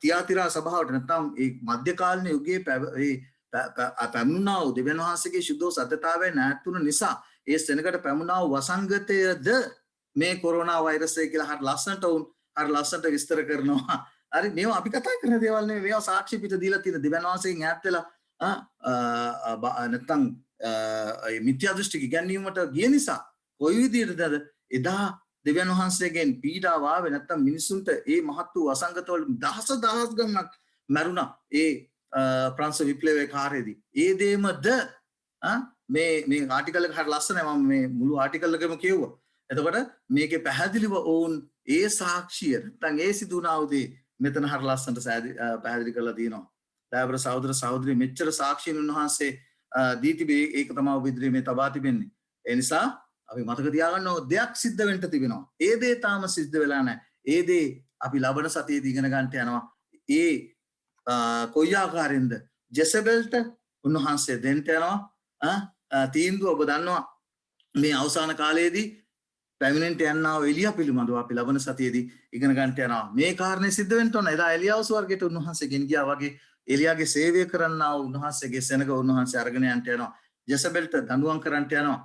තියාතිරා සභාවට නැත්නම් ඒ මධ්‍යකාලීන යුගයේ පැමුණා වූ දෙවියන් වහන්සේගේ සුද්ධ සත්‍යතාවය නැතුණු නිසා ඒ සෙනඟට පැමුණා වූ වසංගතයද මේ කොරෝනා වෛරසය කියලා හරිය ලස්සනට විස්තර කරනවා. හරි මේවා අපි කතා කරන දේවල් නෙමෙයි. මේවා සාක්ෂි පිට දීලා තියෙන දෙවියන් වහන්සේගෙන් ඈත් වෙලා නැත්නම් මිත්‍යා දෘෂ්ටික ඉගැන්වීමට ගිය නිසා කොයි විදිහටද එදා දෙවියන් වහන්සේගෙන් පීඩාව ආවේ නැත්නම් මිනිසුන්ට ඒ මහත් වූ අසංගතවල දහස් ගණනක් මැරුණා ඒ ප්‍රංශ විප්ලවයේ කාර්යයේදී. ඒ දේමද මේ ආටිකල් එක හරිය ලස්සනයි. මම මේ මුළු ආටිකල් එකම කියුවා. එතකොට මේකේ පැහැදිලිව ඔවුන් ඒ සාක්ෂිය නැත්නම් ඒ සිදුනා උදේ මෙතන හර ලස්සනට පැහැදිලි කරලා තියෙනවා. දයාබර සහෝදර සහෝදරි මෙච්චර සාක්ෂියන් උන්වහන්සේ දී තිබේ ඒක තමයි ඔබ ඉදිරියේ මේ තබා තිබෙන්නේ. ඒ නිසා අපි මතක තියාගන්න ඕන දෙයක් සිද්ධ වෙන්න තිබෙනවා. ඒ දේ තාම සිද්ධ වෙලා නැහැ. ඒ දේ අපි ලබන සතියේදී ඉගෙන ගන්නට යනවා. ඒ කොයි ආකාරයෙන්ද ජෙසබෙල්ට උන්වහන්සේ දෙන්න යනවා තීන්දුව ඔබ දන්නවා මේ අවසාන කාලයේදී පැමිණෙන්ට යන්නා වූ එලියා පිළිබඳව අපි ලබන සතියේදී ඉගෙන ගන්නට යනවා. මේ කාරණේ සිද්ධ වෙන්න ඕන. එදා එලියාව ස්වර්ගයට උන්වහන්සේ ගෙන ගියා වගේ එලියාගේ සේවය කරන්නා වූ උන්වහන්සේගේ සෙනඟ උන්වහන්සේ අරගෙන යන්නට යනවා. ජෙසබෙල්ට දඬුවම් කරන්නට යනවා.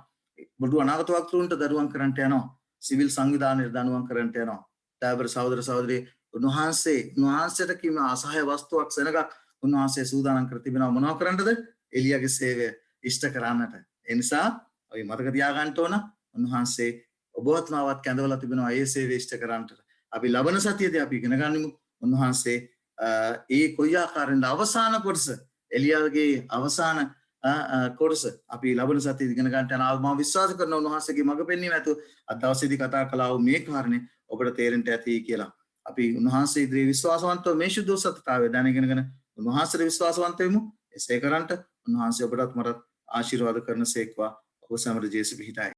බොදු අනාගත වක්තෘන්ට දඬුවම් කරන්නට යනවා. සිවිල් සංවිධානයට දඬුවම් කරන්නට යනවා. දයාබර සහෝදර සහෝදරී උන්වහන්සේට කිම අසහාය වස්තුවක් සෙනඟක් උන්වහන්සේ සූදානම් කර තිබෙනවා. මොනව කරන්නද? එලියාගේ සේවය ඉෂ්ට කරන්නට. ඒ නිසා අපි මතක තියාගන්න ඕන උන්වහන්සේ ඔබවත්මාවත් කැඳවලා තිබෙනවා ඒ සේවය ඉෂ්ට කරන්නට. අපි ලබන සතියේදී අපි ඉගෙන ගනිමු උන්වහන්සේ ඒ කොයි ආකාරයෙන්ද අවසාන කොටස එලියාගේ අවසාන කොටස අපි ලබන සතියේදී ඉගෙන ගන්නට යනවා. මම විශ්වාස කරනවා උන්වහන්සේගේ මඟ පෙන්වීම ඇතුව අද දවසේදී කතා කළා වූ මේ කාරණේ ඔබට තේරෙන්න ඇති කියලා. අපි උන්වහන්සේ ඉදිරියේ විශ්වාසවන්තව මේ සුද්ධ සත්‍යතාවය දැනගෙනගෙන උන්වහන්සේට විශ්වාසවන්ත වෙමු. එසේ කරන්ට උන්වහන්සේ ඔබටත් මටත් ආශිර්වාද කරන සේක්වා. ඔබ සමර ජේසු පිහිටයි.